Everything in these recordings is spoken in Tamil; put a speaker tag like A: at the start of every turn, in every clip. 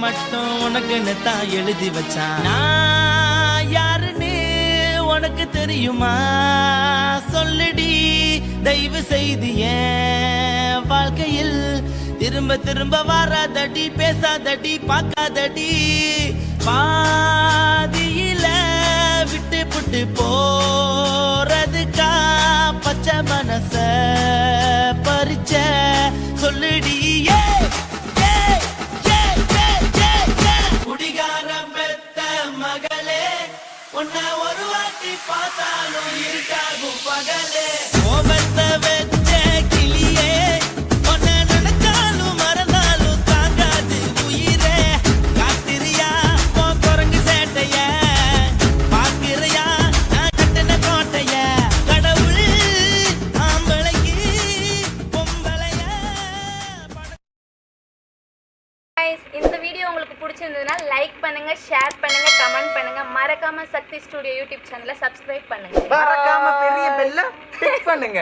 A: மட்டும் உனக்குன்னு தான் எழுதி வச்சான். நான் யாருன்னு உனக்கு தெரியுமா? சொல்லுடி தயவு செய்து என் வாழ்க்கையில் திரும்ப திரும்ப வராதடி, பேசாதடி, பார்க்காதடி. பாதியில விட்டு புட்டு போறதுக்கா பச்சை மனச பறிச்ச சொல்லுடி. குடிகாரம் பெத்த மகளே, உன்னை ஒரு வாட்டி பார்த்தாலும் இருக்காகும் பகலே. கோபத்தை வச்ச கிளியே, உன்னை நினைச்சாலும் மறந்தாலும் தாங்காது உயிரே. காத்திரியா உன் குரங்கு சேட்டைய, பாக்கிறியா நான் கட்டின கோட்டைய. கடவுள் ஆம்பளைக்கு பொம்பளைய.
B: இந்த வீடியோ உங்களுக்கு பிடிச்சிருந்ததுன்னா லைக் பண்ணுங்க, ஷேர் பண்ணுங்க, கமெண்ட் பண்ணுங்க. மறக்காம சக்தி ஸ்டுடியோ யூடியூப் சேனலை சப்ஸ்கிரைப் பண்ணுங்க.
C: மறக்காம பெரிய பெல்ல கிளிக் பண்ணுங்க.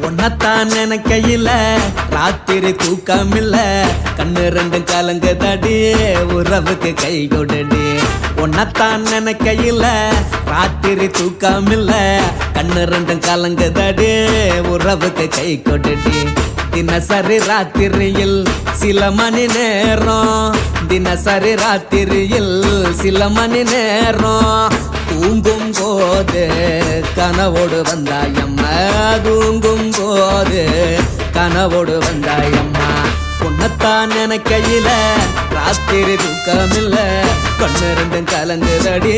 A: உன்னத்தான் நினைக்கையில ராத்திரி தூக்கமில்ல, கண்ணு ரெண்டும் கலங்குதடி, உறவுக்கு கை கொடுடி. உன்னத்தான் நினைக்கையில ராத்திரி தூக்கமில்ல, கண்ணு ரெண்டும் கலங்குதடி, உறவுக்கு கை கொடுடி. தினசரி ராத்திரியில் சில மணி நேரம், தினசரி ராத்திரியில் சில மணி நேரம் தூங்கும் போது கனவோடு வந்தாயம்மா, தூங்கும் போது கனவோடு வந்தாயம்மா. உன்னத்தான் நினைக்கையில ராத்திரி தூக்கமில்ல, கண்ணு ரெண்டும் கலங்குதடி,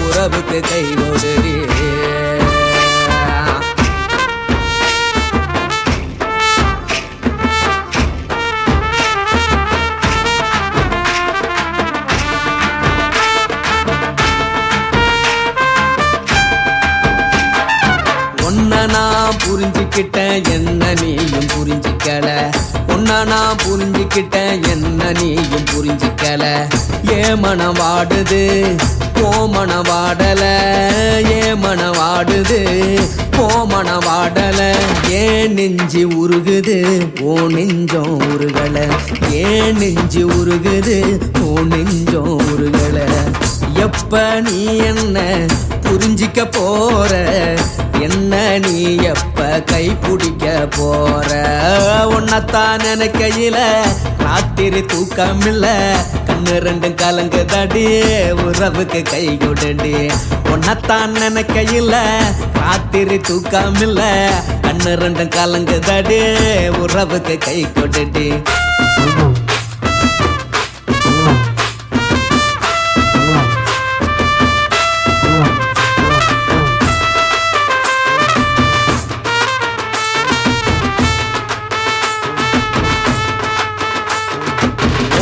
A: உறவுக்கு கை ஓடுடி. நான் புரிஞ்சுக்கிட்டேன் என்ன நீயும் புரிஞ்சிக்கல, உன்ன நான் புரிஞ்சுக்கிட்டேன் என்ன நீயும் புரிஞ்சிக்கல. ஏ மனம் வாடுது போ மனம் வாடல, ஏ மனம் வாடுது போ மனம் வாடல. ஏன் நெஞ்சு உருகுது ஓ நெஞ்சம் உருகல, ஏன் நெஞ்சு உருகுது ஓ நெஞ்சம் உருகல. எப்ப நீ என்ன புரிஞ்சிக்க போற, என்ன நீ எப்ப கை பிடிக்க போற. உன்னத்தான் நினைக்கையில ராத்திரி தூக்கமில்ல, கண்ணு ரெண்டும் கலங்குதடி, உறவுக்கு கை கொடுடி. உன்னத்தான் நினைக்கையில ராத்திரி தூக்கமில்ல, கண்ணு ரெண்டும் கலங்குதடி, உறவுக்கு கை கொடுடி.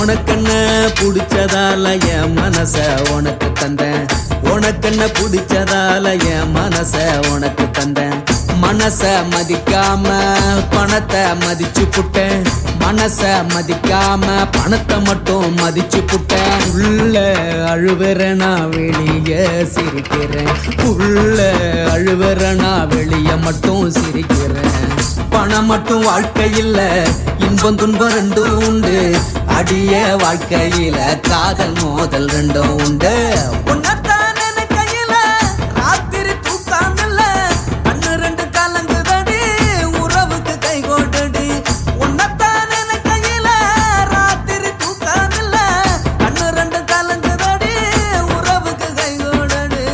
A: உனக்கென்ன பிடிச்சதால என் மனச உனக்கு தந்தேன், உனக்கென்ன பிடிச்சதால என் மனச உனக்கு தந்தேன். மனச மதிக்காம பணத்தை மதிச்சு புட்டேன், மனச மதிக்காம பணத்தை மட்டும் மதிச்சு புட்டேன். உள்ள அழுவுறனா வெளிய சிரிக்கிறேன், உள்ள அழுவுறனா வெளிய மட்டும் சிரிக்கிறேன். பணம் மட்டும் வாழ்க்கையில் இன்பம் துன்பம் ரெண்டும் உண்டு, அடிய வாழ்க்கையில காதல் மோதல் ரெண்டும் உண்டு. உன்னத்தான் நினைக்கையில ராத்திரி தூக்கமில்ல, கண்ணு ரெண்டு கலங்குதடி, உறவுக்கு கை கொடுடி. உன்னத்தான் நினைக்கையில ராத்திரி தூக்கமில்ல, கண்ணு ரெண்டு கலங்குதடி, உறவுக்கு கை கொடுடி.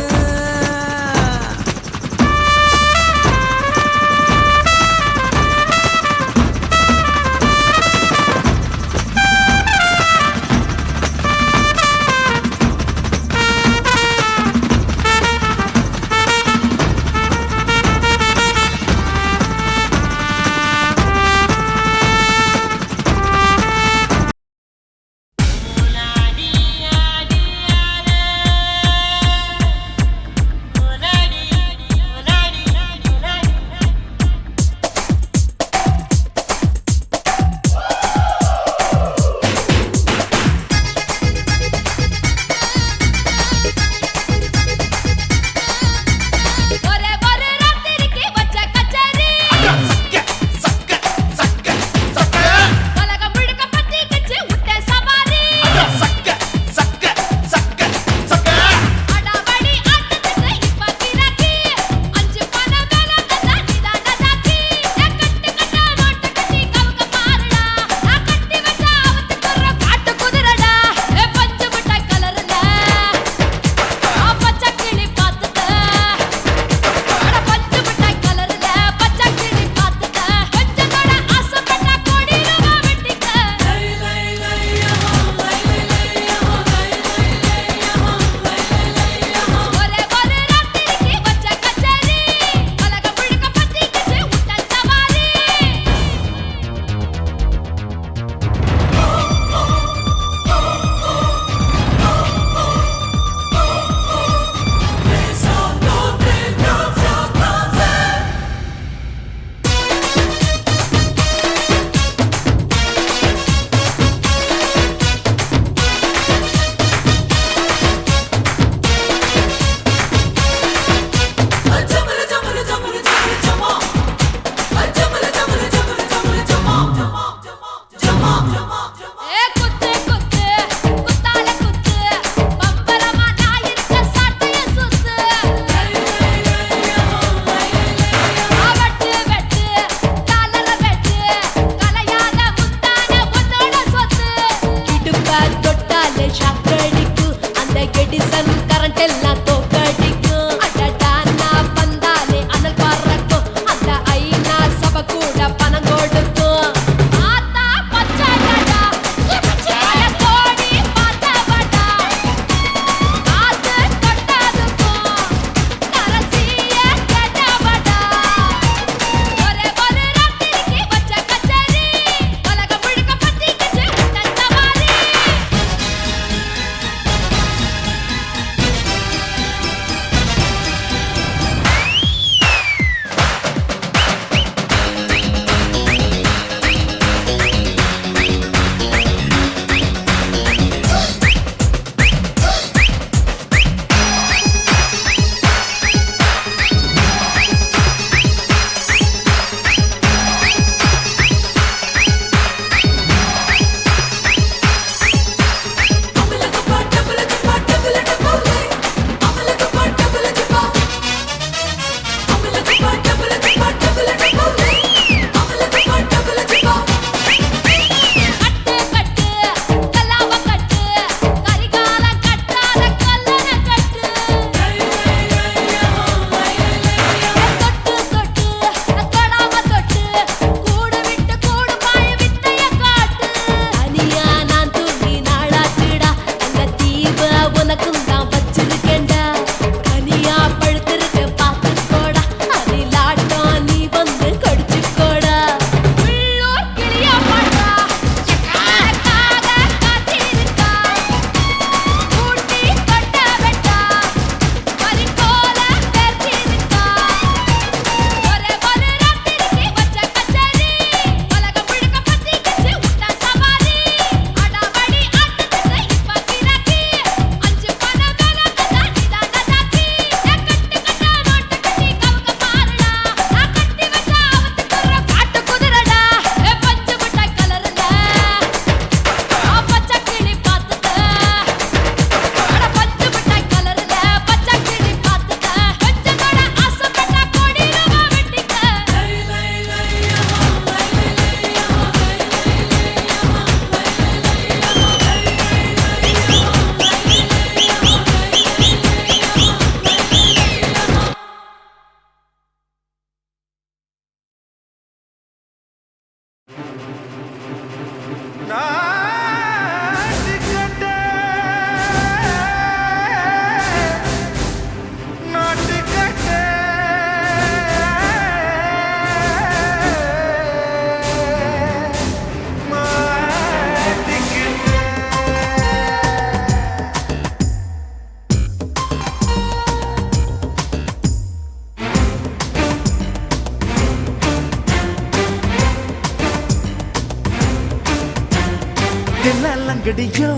D: தில்லாலங்கடியோ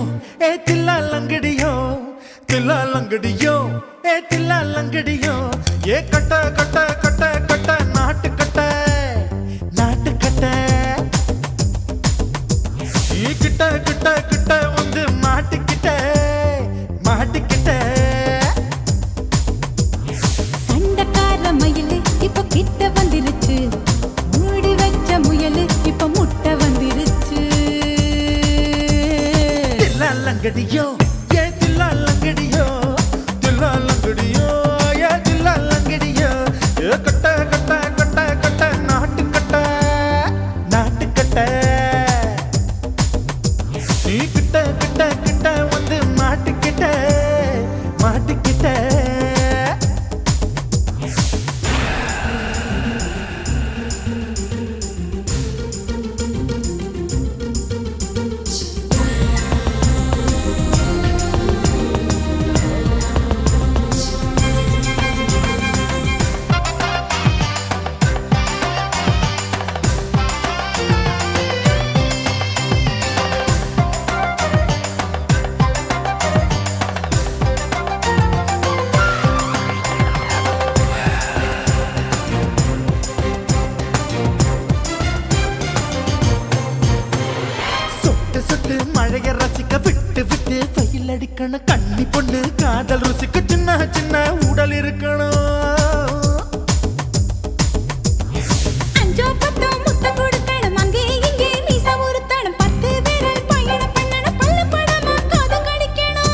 D: ஏ தில்லாலங்கடியோ தில்லாலங்கடியோ ஏ தில்லாலங்கடியோ ஏ கட்ட கட்ட கட்ட கட்ட நாட்டு கட்ட நாட்டு கட்ட ஈ கிட்ட கிட்ட கிட்ட வந்து மாட்டிக்கிட்ட மாட்டிக்கிட்ட
E: சண்டக்கார மயிலு இப்ப கிட்ட வந்துருச்சு மூடி வச்ச முயலு இப்ப முட்டை வந்துருச்சு
D: தில்லாலங்கடியோ ஏ தில்லாலங்கடியோ தில்லாலங்கடியோ ஏ தில்லாலங்கடியோ ஏ கட்ட கட்ட கட்ட கட்ட நாட்டு கட்ட நாட்டு கட்ட நீ கிட்ட கிட்ட கிட்ட வந்து மாட்டிக்கிட்ட மாட்டிக்கிட்ட சொட்டு சொட்டு மழைய ரசிக்க விட்டு விட்டு வெயில் அடிக்கணும் கண்ணி பொண்ணு காதல் ருசிக்க சின்ன சின்ன உடல் இருக்கணும்
E: அஞ்சோ பத்தோ முட்டை கொடுக்கணும் அங்கே இங்கே மீச உருத்தணும் 10 விரல் பயணம் பண்ணணும் பல்ல படமா காது கடிக்கணும்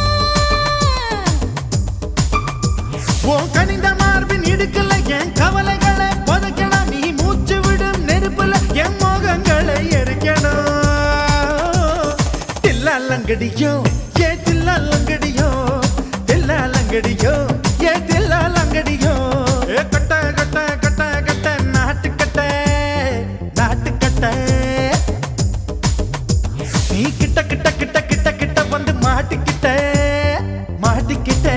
D: ஓ கனிந்த மார்பின் இடுக்கல என் கவலைகளை புதைக்கணும் நீ மூச்சு விடும் நெருப்புல என் மோகங்களை எரிக்கணும் தில்லாலங்கடியோ ஏ தில்லாலங்கடியோ தில்லாலங்கடியோ ஏ தில்லாலங்கடியோ ஏ கட்ட கட்ட கட்ட கட்ட நாட்டு கட்ட நாட்டு கட்ட நீ கிட்ட கிட்ட கிட்ட கிட்ட கிட்ட வந்து மாட்டிக்கிட்ட மாட்டிக்கிட்ட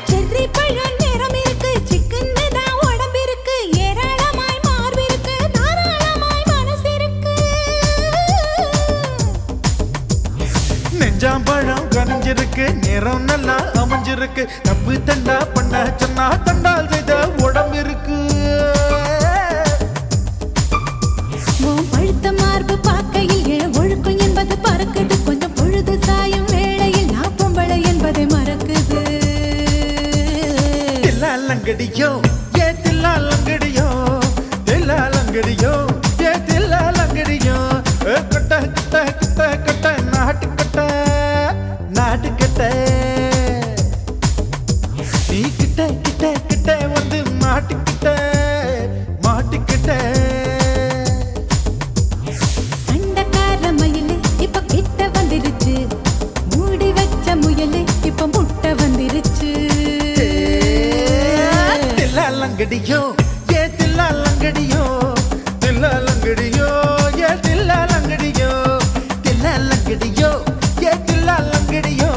E: செர்ரி பழம் நிறம் இருக்கு சிக்கன்னு தான் உடம்பு இருக்கு ஏராளமாய் மார்பு இருக்கு தாராளமாய் மனசு இருக்கு
D: நெஞ்சாம்பழம் கனிஞ்சிருக்கு நிறம் நல்லா அமைஞ்சிருக்கு தப்பு தண்டா பண்ண சொன்னா தண்டால் செய்த உடம்பு இருக்கு
E: உன் பழுத்த மார்பு பார்க்கையில் என் ஒழுக்கம் என்பது பறக்குது கொஞ்சம் பொழுது சாயும் வேளையில் நான் பொம்பளை என்பதை மறக்குது
D: தில்லாலங்கடியோ ஏ தில்லாலங்கடியோ தில்லாலங்கடியோ ஏ தில்லாலங்கடியோ ஏ கட்ட கட்ட கட்ட கட்ட நாட்டு கட்ட நாட்டு கட்ட நீ கிட்ட கிட்ட கிட்ட வந்து மாட்டிக்கிட்ட மாட்டிக்கிட்ட
E: சண்டக்கார மயிலு இப்ப கிட்ட வந்துருச்சு மூடி வச்ச முயலு இப்ப முட்டை வந்துருச்சு
D: தில்லாலங்கடியோ ஏ தில்லாலங்கடியோ தில்லாலங்கடியோ ஏ தில்லாலங்கடியோ தில்லாலங்கடியோ ஏ தில்லாலங்கடியோ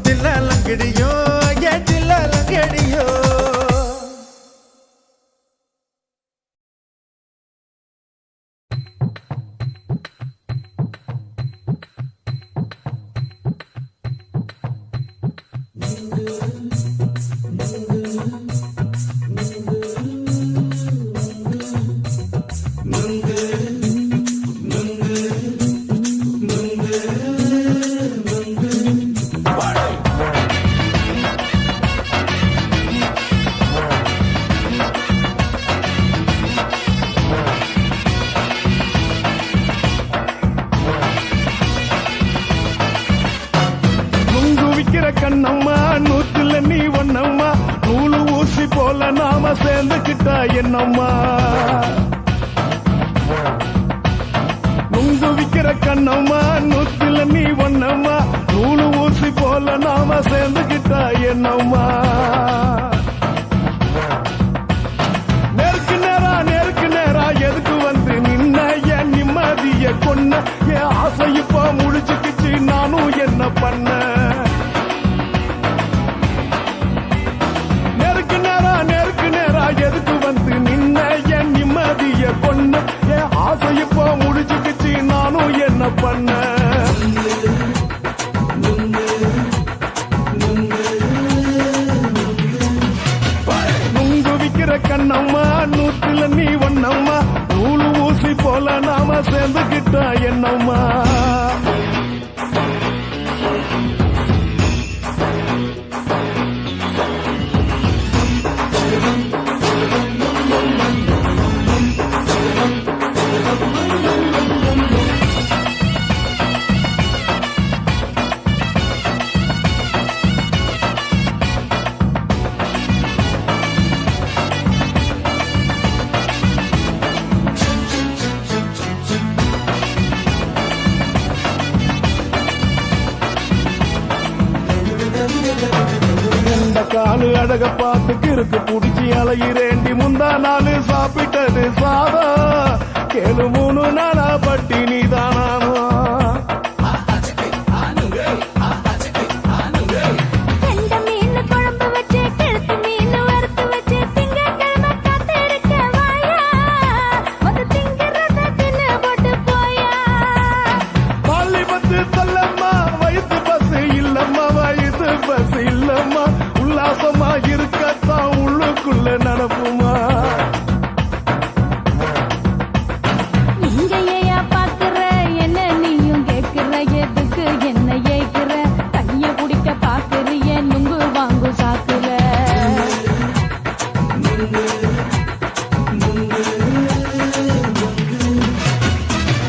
D: தில்லாலங்கடியோ ஏ தில்லாலங்கடியோ நாம சேர்ந்துக்கிட்டா என்னம்மா நுங்கு விக்கிற கண்ணம்மா நூத்துல நீ ஒன்னம்மா நூலு ஊசி போல நாம சேர்ந்துக்கிட்டா என்னம்மா நேருக்கு நேரா எதுக்கு வந்து நின்ன என் நிம்மதிய கொன்ன என் ஆசை இப்ப முடிச்சுக்கிச்சு நானும் என்ன பண்ண நேருக்கு நேரா எதுக்கு வந்து நின்ன என் நிம்மதிய கொன்ன என் ஆசை இப்ப முடிச்சுக்கிச்சு நானும் என்ன பண்ண நுங்கு விக்கிற கண்ணம்மா நூத்துல நீ ஒன்னம்மா நூலு ஊசி போல நாம சேர்ந்துக்கிட்டா என்னம்மா காலு அழக பார்த்துக்கு இருக்கு புடிச்சி அலையிறேண்டி முந்தா நாலு சாப்பிட்டது சாதா கேளு 3 நாளா பட்டினி தானானோ பஸ் இல்லம்மா உல்லாசமா இருக்கத்தான் உள்ளுக்குள்ள நடப்புமா
E: இங்கேயா பாக்குற என்ன நீயும் கேக்குற எதுக்கு என்ன ஏக்குற கைய குடிக்க பாக்குறிய நுங்கு வாங்கு சாக்குற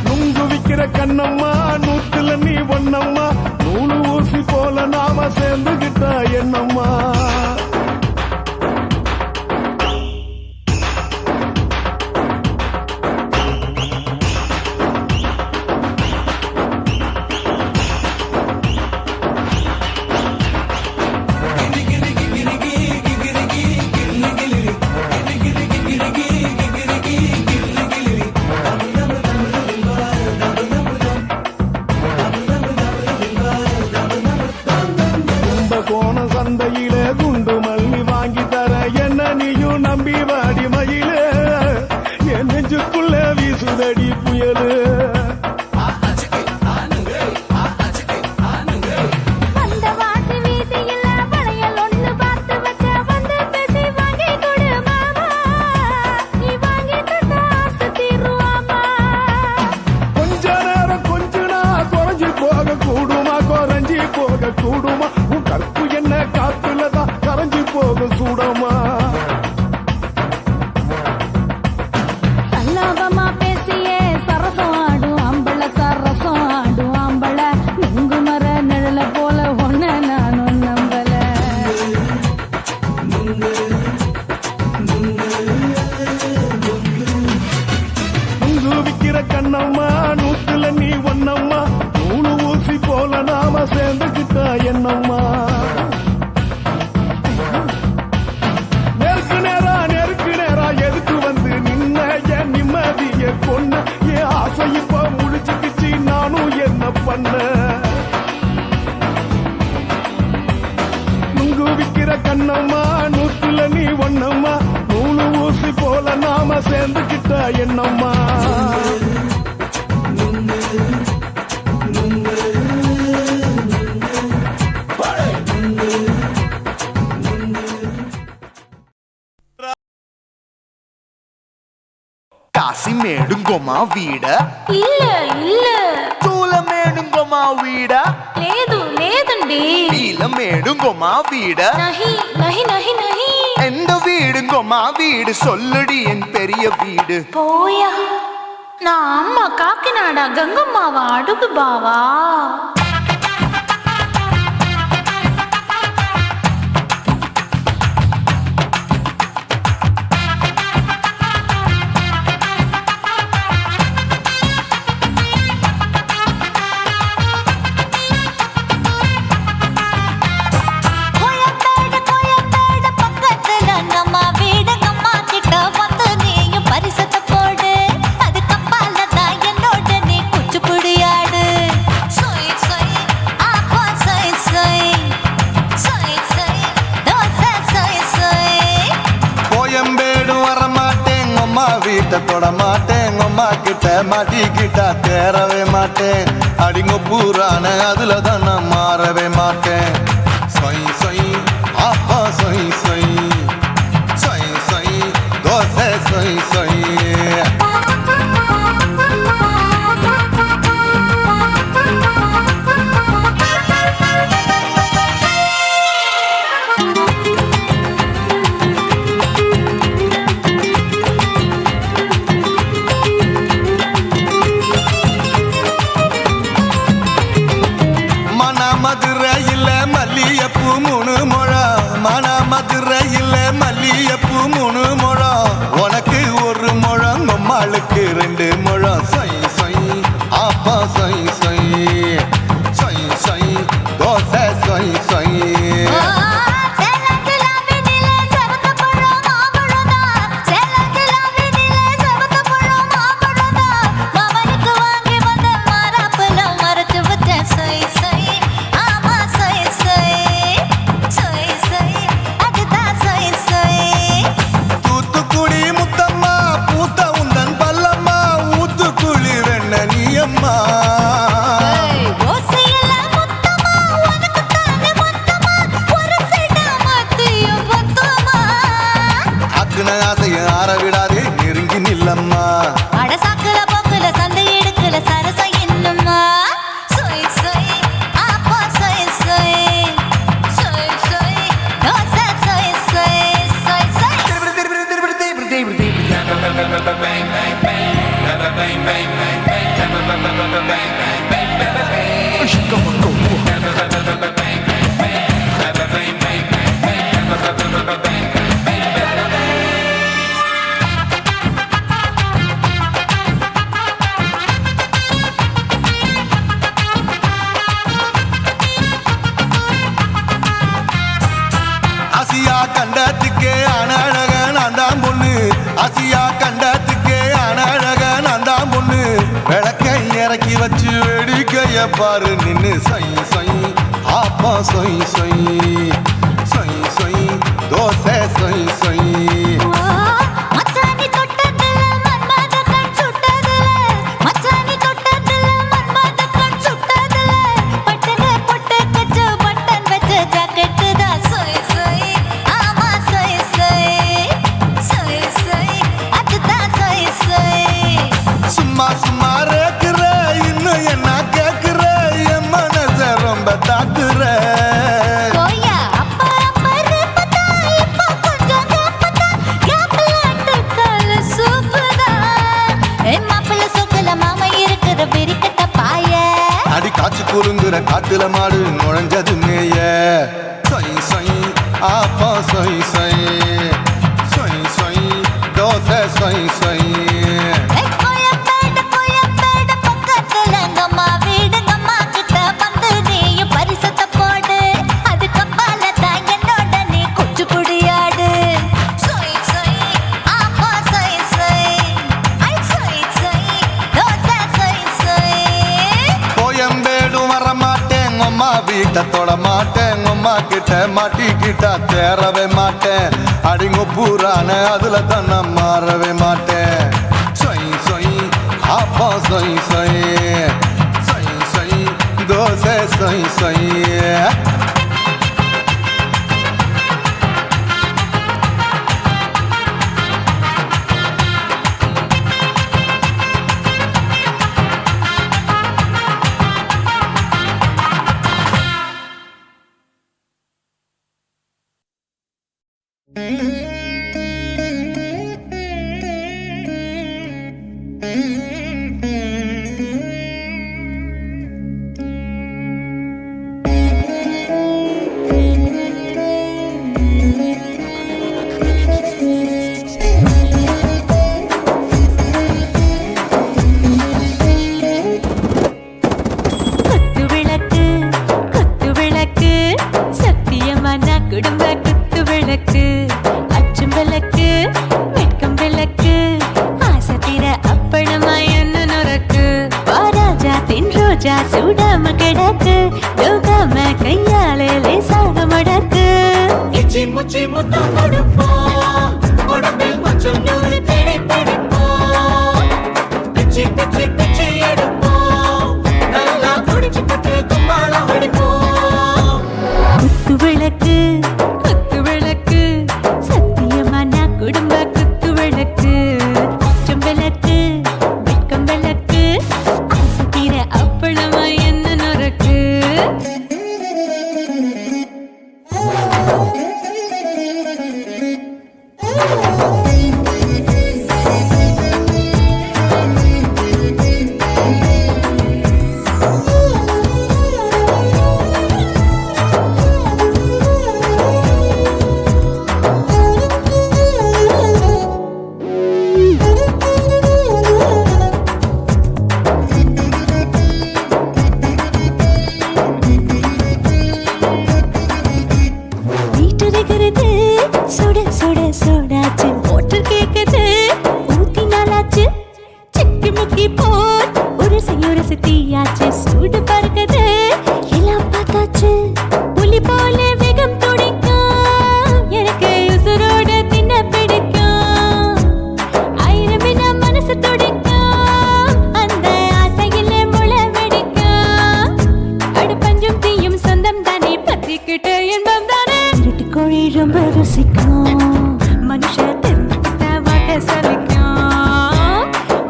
D: நுங்கு விக்கிற கண்ணம்மா நூத்துல நீ ஒன்னம்மா நூலு ஊசி போல நாம சேர்ந்துகிட்டா என்னம்மா சந்தையில குண்டு மல்லி வாங்கி தர என்ன நீயும் நம்பி வாடி மயில என் நெஞ்சுக்குள்ள வீசுதடி புயலு கொஞ்ச நேரம் கொஞ்சனா குறைஞ்சி போக கூடுமா குறைஞ்சி போக கூடுமா உன் கற்பு என்ன காத்துலதான் கரைஞ்சி போக சூடமா
E: சல்லாபமா பேசியே சரசம் ஆடும் அம்பள சரசம் ஆடும் அம்பள நுங்கு மர நிழல போல ஒன்ன நானும் நம்பல
D: நுங்கு விக்கிற கண்ணம்மா நூத்துல நீ ஒன்னம்மா நூலு ஊசி போல நாம சேர்ந்துக்கிட்டா என்னம்மா நேருக்கு நேரா எதுக்கு வந்து நின்ன என் நிம்மதிய கொன்ன என் ஆசை இப்ப முடிச்சுக்கிச்சு நானும் என்ன பண்ண நுங்கு விக்கிற கண்ணம்மா நூத்துல நீ ஒன்னம்மா நூலு ஊசி போல நாம சேர்ந்துக்கிட்டா என்னம்மா
F: కాసి మేడుంగోమా వీడ
E: இல்ல இல்ல
F: తూల మేడుంగోమా వీడ
E: లేదు లేదండి
F: నీల మేడుంగోమా వీడ
E: நஹி நஹி நஹி நஹி
F: எந்த வீடுங்கோமா வீடு சொல்லுடி என் பெரிய வீடு
E: போயா நான் அம்மா காக்கிநாடா கங்கம்மாவா அடுகு பாவா
F: வீட்டை தொட மாட்டேன் அம்மா கிட்ட மாட்டிக்கிட்டா தேரவே மாட்டேன் அடிங்க பூரான அதுல தான் நான் மாறவே மாட்டேன் சொய் சொய் அப்பா சொய் சொய் சொய் சொய் தோசை சொய் சொய் மதுரையில் மல்லியப்பூ 3 முழம் மன மதுரையில் மல்லியப்பூ 3 முழம் உனக்கு 1 முழம் அம்மாளுக்கு 2 முழம் சொய் சொய் அப்பா சொய் சொய் சொய் சொய் தோசை சொய் சொய் ஆசைய ஆற விடாதே நெருங்கி நில்லம்மா
E: அடசாக்குல போக்குல சந்தை எடுக்கல சரச என்னம்மா சொய் சொய் அப்பா சொய் சொய் சொய் சொய் தோசை சொய் சொய் சொய் சொய்
F: ஆசியா கண்டத்துக்கே அனழக நான் தான் பொண்ணு ஆசியா கண்டத்துக்கே அனழக நான் தான் பொண்ணு விளக்கை இறக்கி வச்சு வேடிக்கைய பாரு நின்னு சொய் சொய் ஆப்பா சொய் சொய் சொய் சொய் தோசை சொய் சொய்
E: மச்சானி தொட்டதுல மன்மத கண் சுட்டதுல மச்சானி தொட்டதுல மன்மத கண் சுட்டதுல பட்டன பொட்டு கச்சு பட்டன் வச்ச ஜாக்கெட் தான் சொய் சொய் ஆமா சொய் சொய் சொய் சொய் அதுதான் சொய் சொய்
F: சும்மா சும்மா ரேக்குற இன்னும் என்ன கேக்குற என் மனச ரொம்ப தாக்குற
E: கோயா அப்பா அப்பா ரப்பதா இப்ப கொஞ்சம் ரப்பதா யாப்லாட்டு கால சூப்பரா என் மாப்பிள்ள சொக்கல மாமா இருக்கிற வெறிக்கட்ட பாய
F: அடி காய்ச்சி குறுங்குற காட்டுல மாடு நுழைஞ்சது மேய சொய் சொய் ஆப்பா சொய் சொய் சொய் சொய் தோசை சொய் சொய்
E: கோயம்பேடு பக்கத்துல எங்கம்மா வீடு அம்மா கிட்ட வந்து நீயும் பரிசத்தை போடு அது கப்பால தான் என்னோட நீ குச்சி குடியாடு சொய் சொய் ஆப்பா சொய் சொய் ஐ சொய் சொய் தோசை சொய் சொய்
F: கோயம்பேடு வர மாட்டேன் அம்மா வீட்டை தொட மாட்டேன் அம்மா கிட்ட மாட்டிக்கிட்டா தேரவே மாட்டேன் அடிங்க பூரான அதுல தான் நான் மாறவே மாட்டேன் சொய் சொய் ஆப்பா சொய் சொய் சொய் சொய் தோசை சொய் சொய்
E: ரோஜா சூடாம கிடக்கு யோகாம கையாலே லேசாக மடக்கு
G: முச்சி முத்தம் கொடுப்போம் உடம்பில் கொஞ்சம் நூறு தேடி பிடிப்போம் பிச்சி பிச்சி பிச்சி எடுப்போம் நல்லா குடிச்சு பட்டு கும்மாளம் அடிப்போம்
E: குத்து விளக்கு குத்து விளக்கு சத்தியமான குடும்ப குத்து விளக்கு அச்சம் விளக்கு வெட்கம் விளக்கு ஆசை தீர அப்பளமா என்ன நொறுக்கு வீட்டிருக்கிறது சுட சுட சூடாச்சு மோட்டர் கேக்குது ஊத்தி நாளாச்சு சிக்கி முக்கி போல் உரசி தீயாச்சு சூடு பறக்குது எல்லாம் பார்த்தாச்சு புலி போல வேகம் துடிக்கும் எனக்கு உசுரோட தின்ன பிடிக்கும் ஆயிரம் வினா மனசு துடிக்கும் அந்த ஆசையில முளை வெடிக்கும் அடுப்பஞ்சும் தீயும் சொந்தம் தானே பத்திக்கிட்டு இன்பம் தானே இருட்டு கோழி ரொம்ப ருசிக்கும் மனுஷ தெரிஞ்சுக்கிட்ட வாக்க சலிக்கும்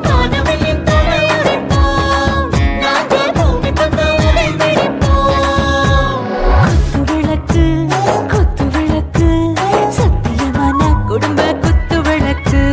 G: காணவில்லின் தலை உடைப்போம் நாங்கள் பூமி தந்த உடை வெடிப்போம்
E: குத்து விளக்கு சத்தியமான குடும்ப குத்து விளக்கு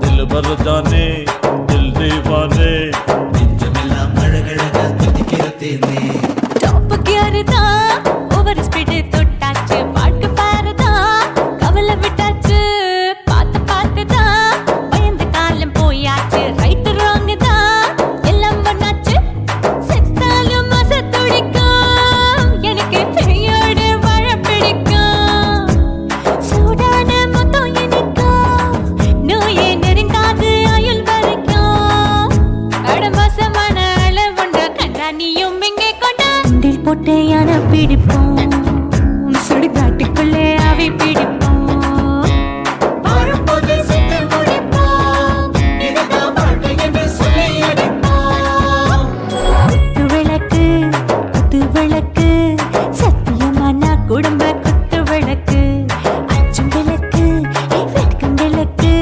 H: दिल भर जाने दिल दीवाने
A: நெஞ்சமெல்லாம் அழகழகா துடிக்கிறதேனே
E: டாப் கியர் தான் ஓவர் ஸ்பீட் தொட்டாச்சு பாட்டு பாரு தான் கவலை விட்டாச்சு பார்த்து தான் பயந்த காலம் போயாச்சு ரைட் ராங் தான் எல்லாம் பண்ணாச்சு செத்தாலும் மச துடிக்கும் எனக்கு பெரியோட வாழ பிடிக்கும் சூடான மொத்தம் எனக்கும் நோயே நெருங்காது ஆயுள் வரைக்கும் அடமோசமான அளவுண்ட கண்டா நீயும் இங்கே கொண்டா உண்டில் போட்டு யானை பிடிப்போம் சுடுகாட்டுக்குள்ளே அவை பிடிப்போம்
G: வாழும்போது செத்து முடிப்போம் இதுதான் வாழ்க்கை என்று சொல்லி அடிப்போம்
E: குத்து விளக்கு சத்தியமான குடும்ப குத்து விளக்கு அச்சும் விளக்கு வெட்கம் விளக்கு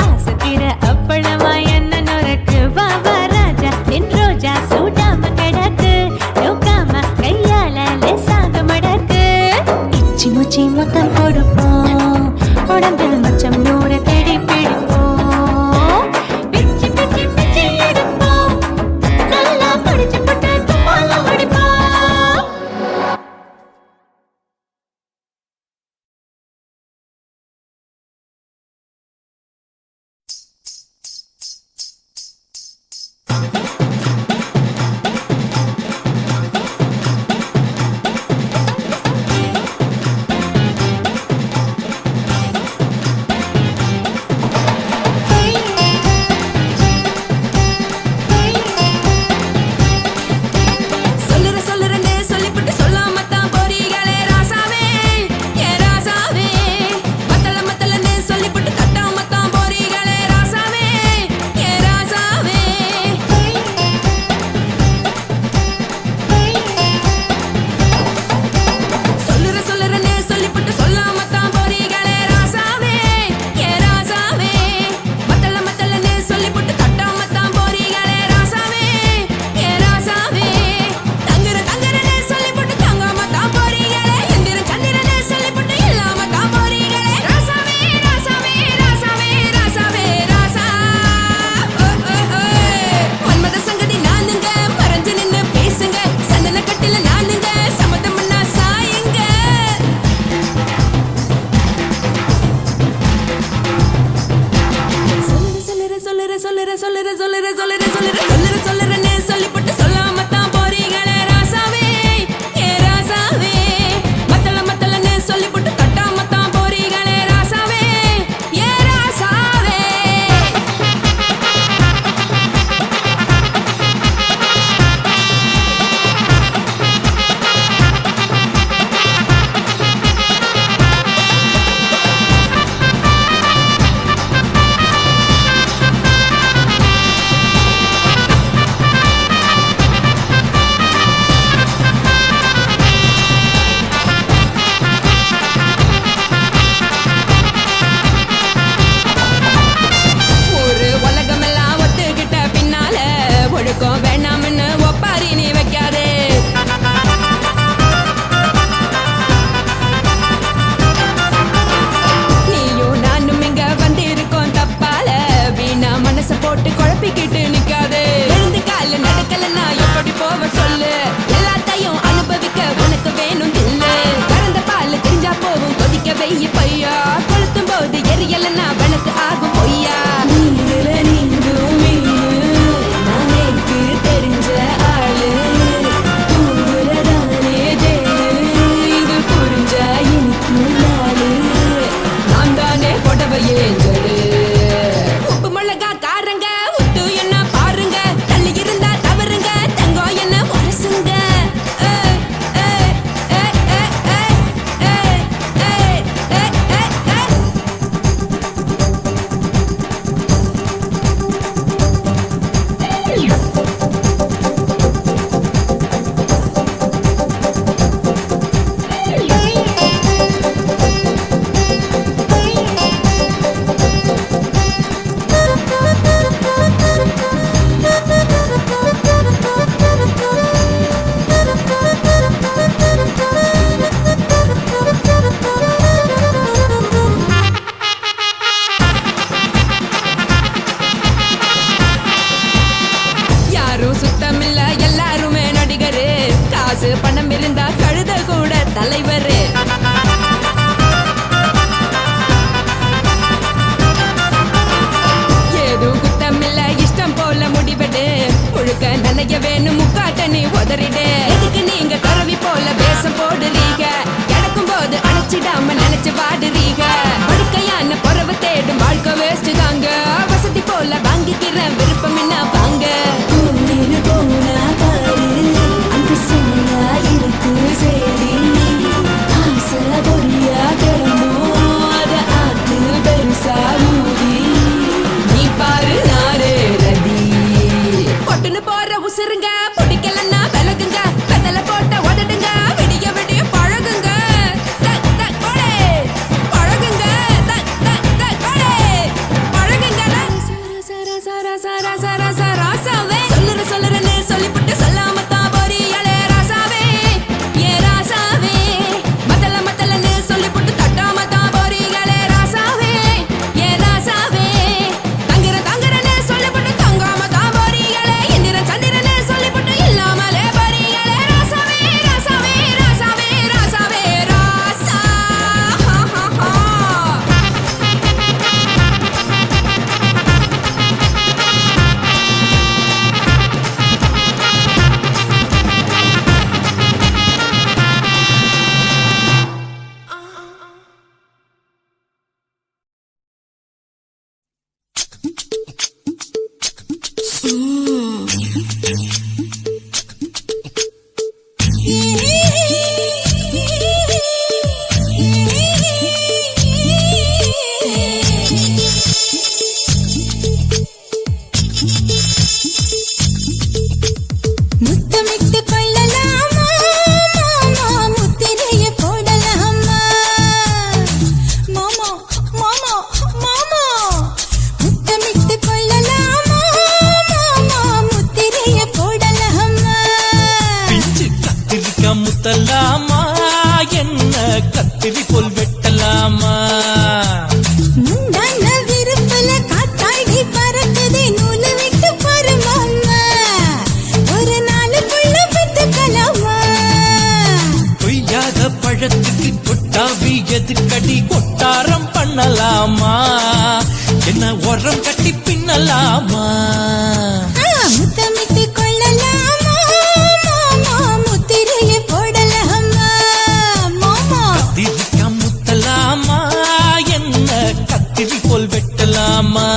E: ஆசை தீர அப்பளமா என்ன நொறுக்கு வா வா ராஜா என் ரோஜா சூடாம கிடக்கு நோக்காம கையால லேசாக மடக்கு இச்சி முச்சி மொத்தம் கொடுப்போம் உடம்பில் மச்சம் நூறு தேடி பிடிப்போம் பிச்சி பிச்சி பிச்சி எடுப்போம் நல்லா படிச்சு போட்டு கும்மாளம் அடிப்போம்
I: தலைவரு. ஏதும் குத்தமில்ல இஷ்டம் போல முடிவெடு. முழுக்க நனைய வேணும் முக்காட்ட நீ உதறிடு. எதுக்கு நீங்க கரவி போல வேஷம் போடுறீங்க? கிடக்கும் போது அணைச்சிடாம நினைச்சு வாடுறீங்க. படுக்கையான பொறவை தேடும் வாழ்க்கை வேஸ்ட் தாங்க. வசதி போல வாங்கிக்கிறேன் விருப்பம் என்ன வாங்க. போனா பாரு அங்கு செல்லையா இருக்கு சரி. ஆசை பொறியா கிளம்பும் அத ஆத்து பெருசா ஊதி. நீ பாரு நாரே ரதி பொட்டுன்னு போற உசுருங்க. பிடிக்கலன்னா விலகுங்க. பெதல போட்ட உதடுங்க. விடிய விடிய பழகுங்க. பழகுங்க பழகுங்க. ராசாவே சொல்லுறன்னு சொல்லிவிட்டு சொல்லாம தான் போறியாளே ராசாவே. ஏ ராசாவே மத்தலன்னு சொல்லிவிட்டு தட்டாம தான் போறியாளே ராசாவே. ஏ ராசாவே தங்குறன்னு சொல்லிவிட்டு தங்காம தான் போறியாளே. இந்திரன் சந்திரன்னு சொல்லிவிட்டு இல்லாமலே போறியாளே ராசாவே. ராசாவே ராசாவே ராசாவே ராசா.
E: முத்தமிட்டு கொள்ளலாமா மாமா முத்திரைய போடலாமா மாமா மாமா மாமா முத்தமிட்டு கொள்ளலாமா மாமா முத்திரைய போடலாமா.
G: பிஞ்சு கத்திரிக்கா முத்தலாமா என்ன கத்திரி போல் வெட்டலாமா.
E: முந்தான விருப்பல காத்தாடி பறக்குதே நூலை விட்டு பாரு மாமா. ஒரு நாளுக்குள்ள பெத்துக்கலாமா.
G: கொய்யாத பழத்துக்கு கொட்டாவி எதுக்கடி கொட்டாரம் பண்ணலாமா. என்ன உரம் கட்டி பின்னலாமா.
E: முத்தமிட்டு கொள்ளலாமா மாமா முத்திரைய போடலாமா மாமா.
G: கத்திரிக்கா முத்தலாமா என்ன கத்திரி போல் வெட்டலாமா.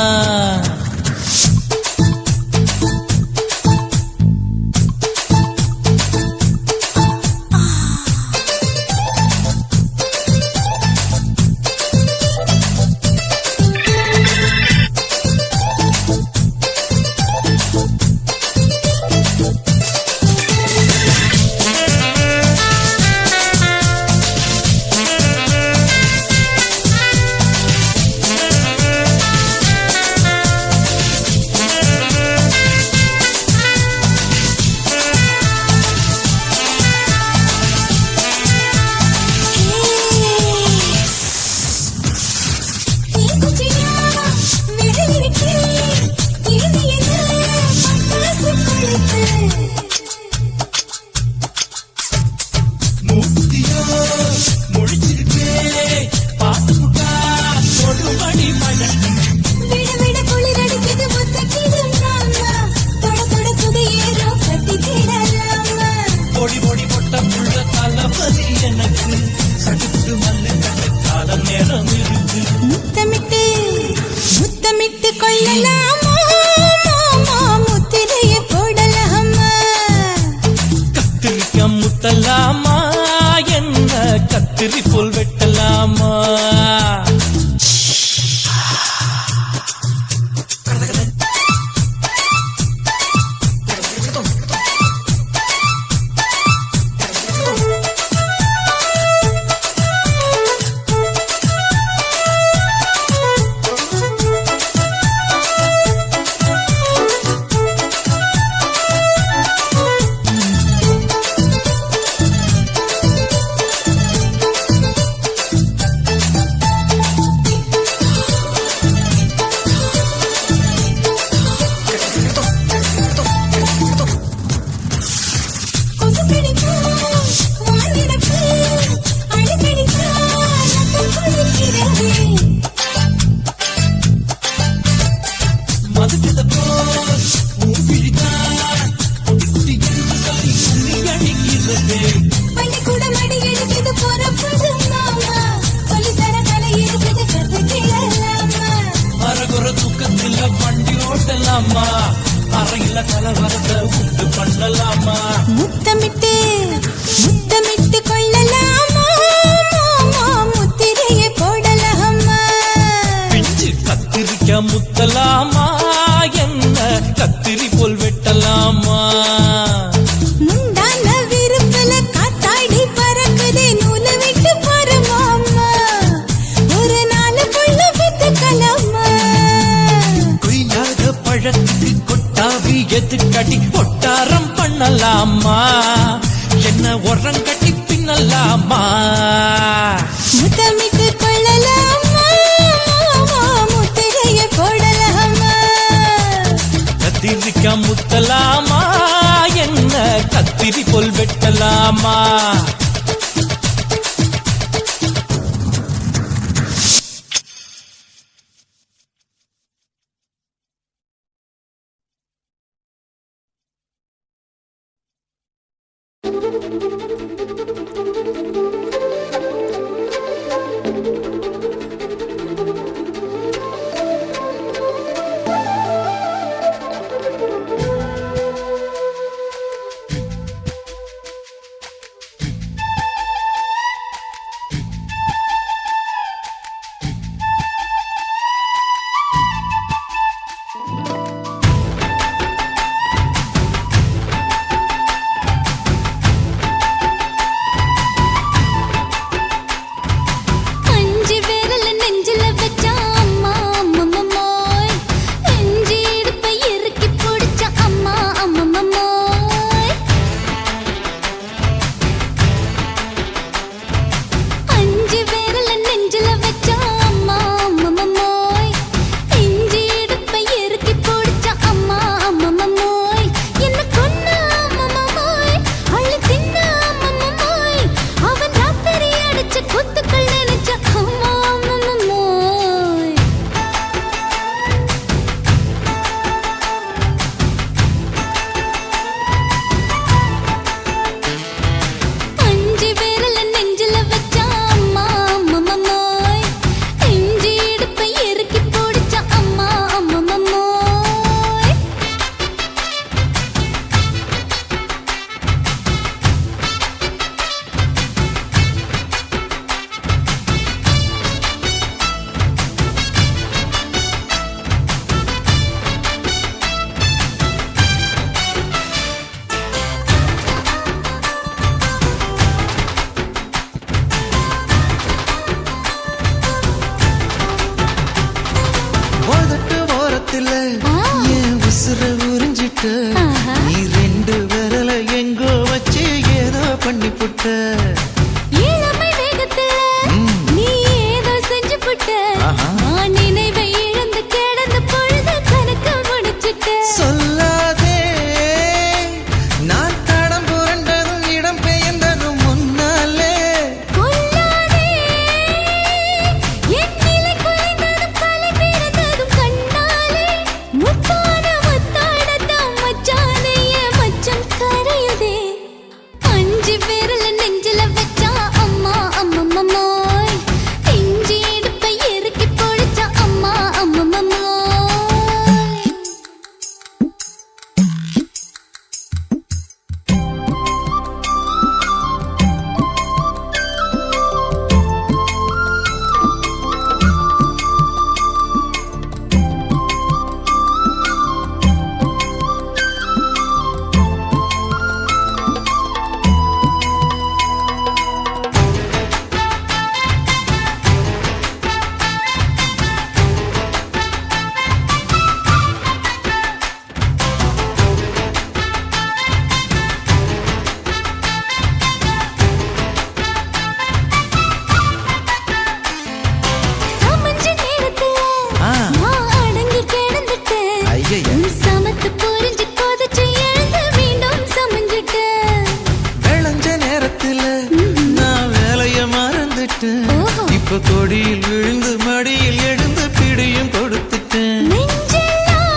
E: முத்தமிட்டு கொள்ளலாமா மாமா முத்திரைய போடலாமா.
G: கத்திரிக்காய் முத்தலாமா என்ன கத்திரி போல் வெட்டலாமா.
A: பண்ணலாமா என்ன உரம் கட்டி பின்னலாமா
E: முத்தமிட்டு கொள்ளலாமா முத்திரைய போடலாமா
A: கத்திரிக்கா முத்தலாமா என்ன கத்திரி போல் வெட்டலாமா நீ ரெண்டு விரல எங்கோ வச்சு ஏதோ பண்ணி புட்ட
E: இளமை வேகத்துல நீ ஏதோ செஞ்சு புட்ட நான் நினைவை இழந்து கிடந்த பொழுது கணக்கு முடிச்சிட்ட
A: சொல்லாதே நான் தடம் புரண்டதும் இடம் பெயர்ந்ததும் முன்னாலே
E: கொல்லாதே என் நிலை குலைந்ததும் கலை பிறந்ததும் கண்ணாலே முத்தான முத்தாடத்தான் மச்சானைய மச்சம் கரையுதே அஞ்சு விரல நெஞ்சில வச்சா அம்மா அம்மம்மாய் இஞ்சி இடுப்பை இறுக்கி பொடிச்சா அம்மா அம்மம்மாய் சமஞ்ச நேரத்துல நான் அடங்கி கிடந்துட்டேன்
A: ஐயைய.
E: சமத்து புரிஞ்சு கொதிச்சு எழுந்து மீண்டும் சமஞ்சிட்டேன்
A: விளைஞ்ச நேரத்துல நான் வேலைய மறந்துட்டேன்
E: ஓஹோ.
A: இப்ப கொடியில் விழுந்து மடியில் எழுந்து பிடியும் கொடுத்துட்டேன்
E: நெஞ்செல்லாம்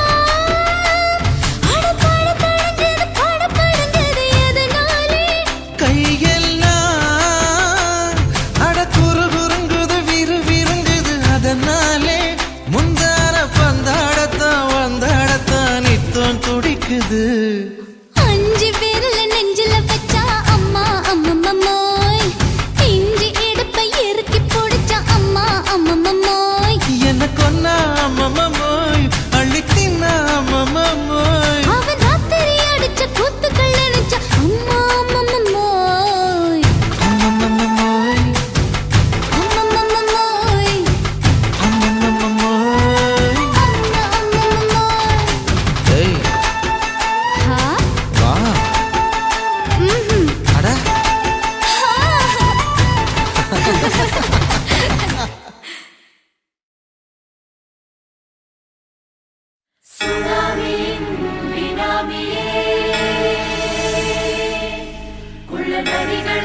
E: அடபாட தடங்குது படபடங்குது எதனாலே
A: கையெல்லாம் அட குறுகுறுங்குது விறுவிறுங்குது அதனாலே முந்தான பந்தாடத்தான் வந்தாடத்தான் நித்தம் துடிக்குது
E: அஞ்சு விரல நெஞ்சில வச்சா அம்மா அம்மம்மாய் இஞ்சி இடுப்பை இறுக்கி பொடிச்சா அம்மா அம்மம்மாய்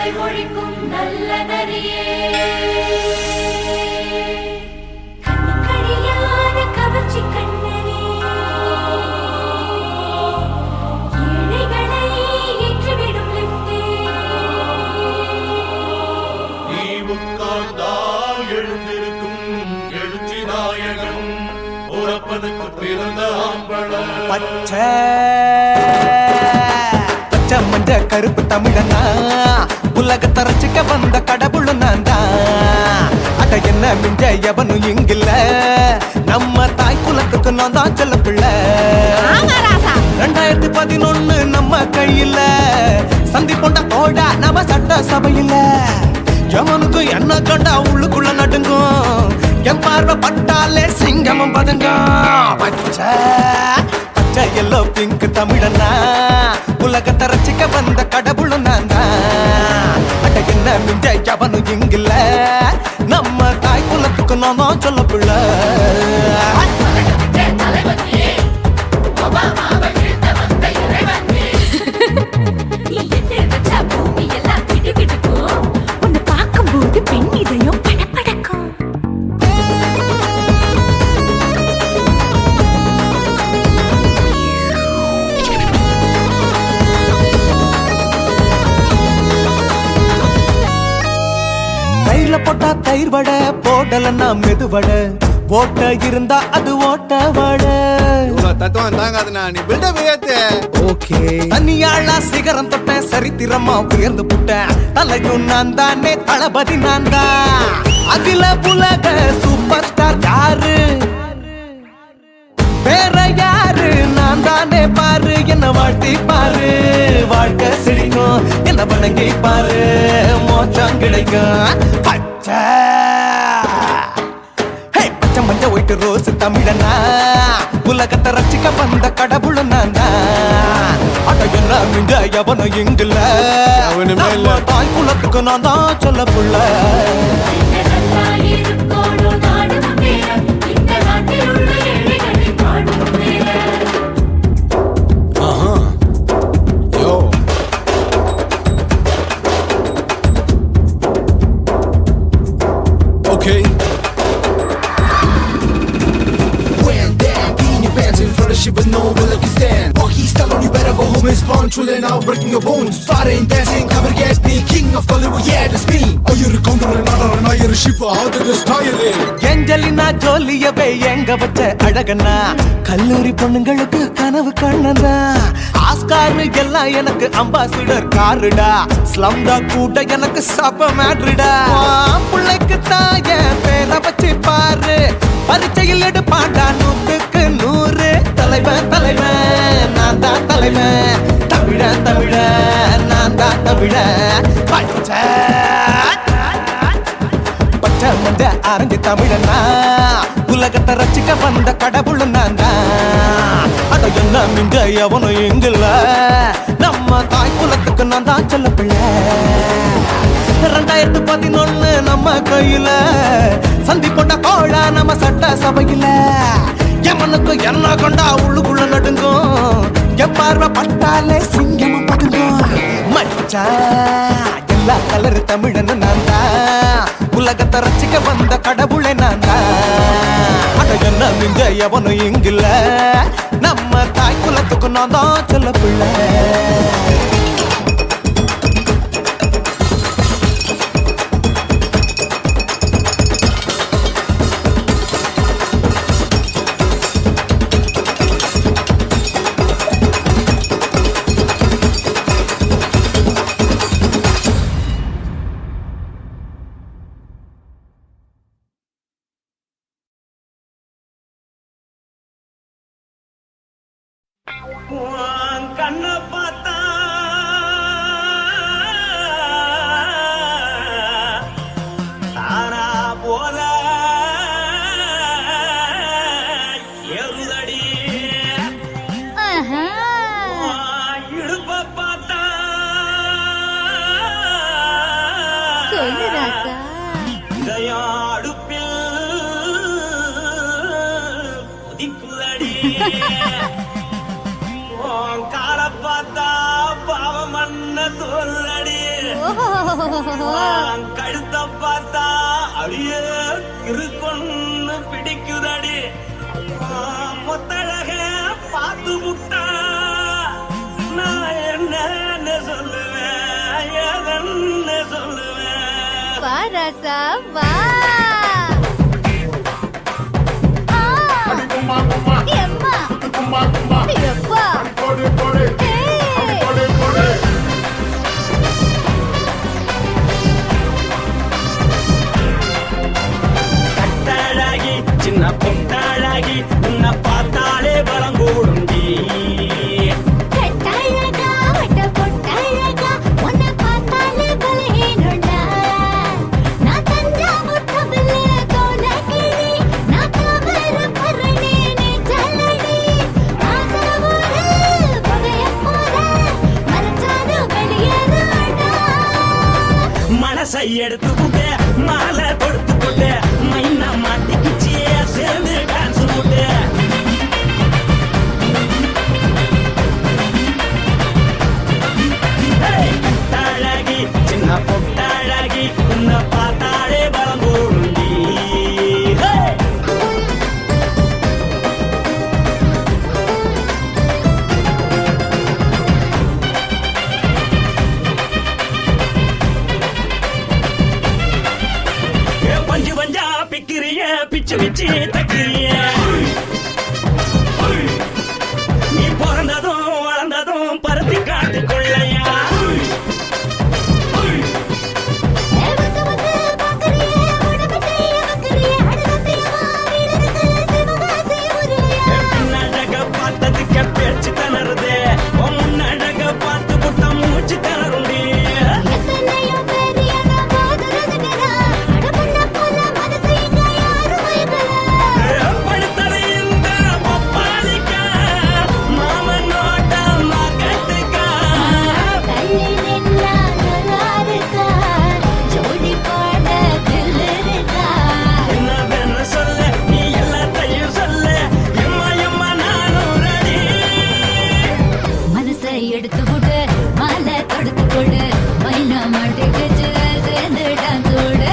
G: தலை ஒழிக்கும் நல்ல நரியே கண்ணுக்கடியான கவர்ச்சி கண்ணனே ஏழைகளை ஏற்றிவிடும் லிப்டே
F: நீ உட்கார்ந்தால் எழுந்திருக்கும் எழுச்சி நாயகன் உறப்பதுக்கு பிறந்த ஆம்பள
A: பச்சை பச்சை மஞ்ச கருப்பு தமிழனா உலகத்தை ரசிக்க வந்த கடவுள் நான் தான். அட என்ன மிஞ்ச எவனும் இங்கில்ல, நம்ம தாய் குலத்துக்கு நான் தான் செல்ல பிள்ளை. 2011 நம்ம கையில சந்தி போண்ட தோடா நம்ம சட்ட சபையில. எவனுக்கு என்ன கண்டா உள்ளுக்குள்ள நடுங்கும், என் பார்வை பட்டாலே சிங்கமும் பதுங்கும். பச்சை பச்சை எல்லோ பிங்க் தமிழனா உலகத்தை ரசிக்க வந்த கடவுள் நான் தான். அட என்ன மிஞ்ச எவனும் இங்கில்ல, நம்ம தாய் குலத்துக்கு நான் தான் சொல்ல பிள்ளை.
E: பார்க்கும்போது பெண் இதயம் படபடக்கும்.
A: தயிர்ல போட்டா தயிர் வடை, போடலன்னா மெது வடை, ஓட்ட இருந்தா அது ஓட்ட வடை.
F: தத்துவம் தாங்காதுண்ணா, நீ பில்டப் ஏத்து.
A: ஓகே தனியாளா சிகரம் தொட்டேன், சரித்திரமா உயர்ந்து புட்டேன். தலையும் நான் தானே, தளபதி நான் தான். அகில உலக சூப்பர் ஸ்டார் யாரு, வேற யாரு, நான் தானே பாரு. என்ன வாழ்த்தி பாரு, வாழ்க்கை சிரிக்கும். என்ன வணங்கி பாரு, மோச்சம் கிடைக்கும். பச்சை பச்சை மஞ்ச ஒயிட்டு ரோஸ் தமிழனா உலகத்தை ரசிக்க வந்த கடவுள் நான் தான். அட என்ன மிஞ்ச எவனும் இங்கில்ல, நம்ம தாய் குலத்துக்கு நான் தான் சொல்ல புள்ள.
F: Okay. When down in your pants in front of shit but no one like you stand. Walkie style on, you better go home and spawn. Chillin' out, breaking your bones. Fighting, dancing, cover gas, me king of Hollywood, yeah, that's me. Oh, you're a condor and not you're a shipper. How did this tire there?
A: Angelina ஜோலியவே எங்க வச்ச அழகனா, கல்லூரி பொண்ணுங்களுக்கு கனவு கண்ணனா. ஆஸ்கார் எல்லாம் எனக்கு அம்பாசிடர் காருடா, ஸ்லம்டா கூட எனக்கு சப்ப மேட்ருடா. பிள்ளைக்கு தாய பேரை வச்சு பாரு, பரீட்சையில் எடுப்பாண்டா 100க்கு 100. தலைவன் தலைவன் நான் தான் தலைவன், தமிழன் தமிழன் நான் தான் தமிழன். பச்சை பச்சை மஞ்ச ஆரஞ்சு தமிழனா உலகத்தை ரசிக்க வந்த கடவுள் நான் தான். அட என்ன மிஞ்ச எவனும் இங்கில்ல, நம்ம தாய் குலத்துக்கு நான் தான் சொல்ல பிள்ளை. 2011 நம்ம கையில சந்தி போட்ட கோழா நம்ம சட்ட சபையில. எவனுக்கு என்ன கொண்டா உள்ளுக்குள்ள நடுங்கும், என் பார்வை பட்டாலே சிங்கமும் பதுங்கும். மச்சான் எல்லா கலர் தமிழன் நான் தான், உலகத்தை ரசிக்க வந்த கடவுளை நான் தான். அட என்ன மிஞ்ச எவனும் இங்கில்ல, நம்ம தாய் குலத்துக்கு நான் தான் சொல்ல பிள்ளை.
H: கண்ணை பார்த்தா தானா போல எருதடி, இடுப்ப பார்த்தா இதயம் அடுப்பில் கொதிக்குதடி. கால பார்த்தா பாவம் மண்ண தோல்றடி.
G: கழுத்த பார்த்தா அடியே இருக்குன்னு பிடிக்குதடி மொத்தழக பார்த்து விட்டா நான் என்ன சொல்லுவேன் ஏதன்னு சொல்லுவேன்
E: வா ராசா வா எம்மா எப்பா
G: கட்டாழாகி சின்ன பொட்டாழாகி உன்னை பார்த்தாலே பலம் கூடுண்டி
E: கட்டழகா வட்ட பொட்டழகா உன்னை பார்த்தாலே பலஹீனண்டா நான் தஞ்சாவூர் தபில கோலகிரி நான் காவர பரணி நீ ஜல்லடி ஆசவூரு பகைய போற மரச்சாது வெளியேறாடா
G: மனசை எடுத்து விட்டு மாலை கொடுத்து விட்டு மைனா மாட்டிக்கிச்சு சேர்ந்து டான்ஸ் விட்டு கட்டாழகி சின்ன பொட்டாழகி உன்னை பார்த்தாலே பலம் கூடுண்டி பஞ்சு பஞ்சா பிக்கிறிய பிச்சு பிச்சு தக்கிறிய நீ பிறந்ததும் வளர்ந்ததும் பருத்தி காட்டுக்குள்ளையா
E: வந்து வந்து பாக்கறியே உடம்பு செய்ய வக்கறியே அடலத்தையா வீரருக்கு சிவகாசி உருளையா
G: பின்னழக பார்த்ததுக்கு பேச்சு தளருது முன்னழக பார்த்து புட்ட மூச்சு தளருண்டி
E: எத்தனையோ பேர் என்ன போது ரசிக்கிறா அடபுள்ள போல மனசை இங்க யாரும் வைக்கல
G: படுத்தது இந்த பப்பாளிக்கா மாமனோட மகட்டுக்கா
E: தள்ளி நின்னா நல்லா இருக்கா ஜோடி பாட தில் இருக்கா
G: என்ன சொல்ல நீ எல்லாத்தையும் சொல்ல எம்மா எம்மா நானும் ரெடி
E: மனசை எடுத்து விடு மாலை தொடுத்து கொடு மைனா மாட்டிக்கிச்சு சேர்ந்து டான்ஸ் விடு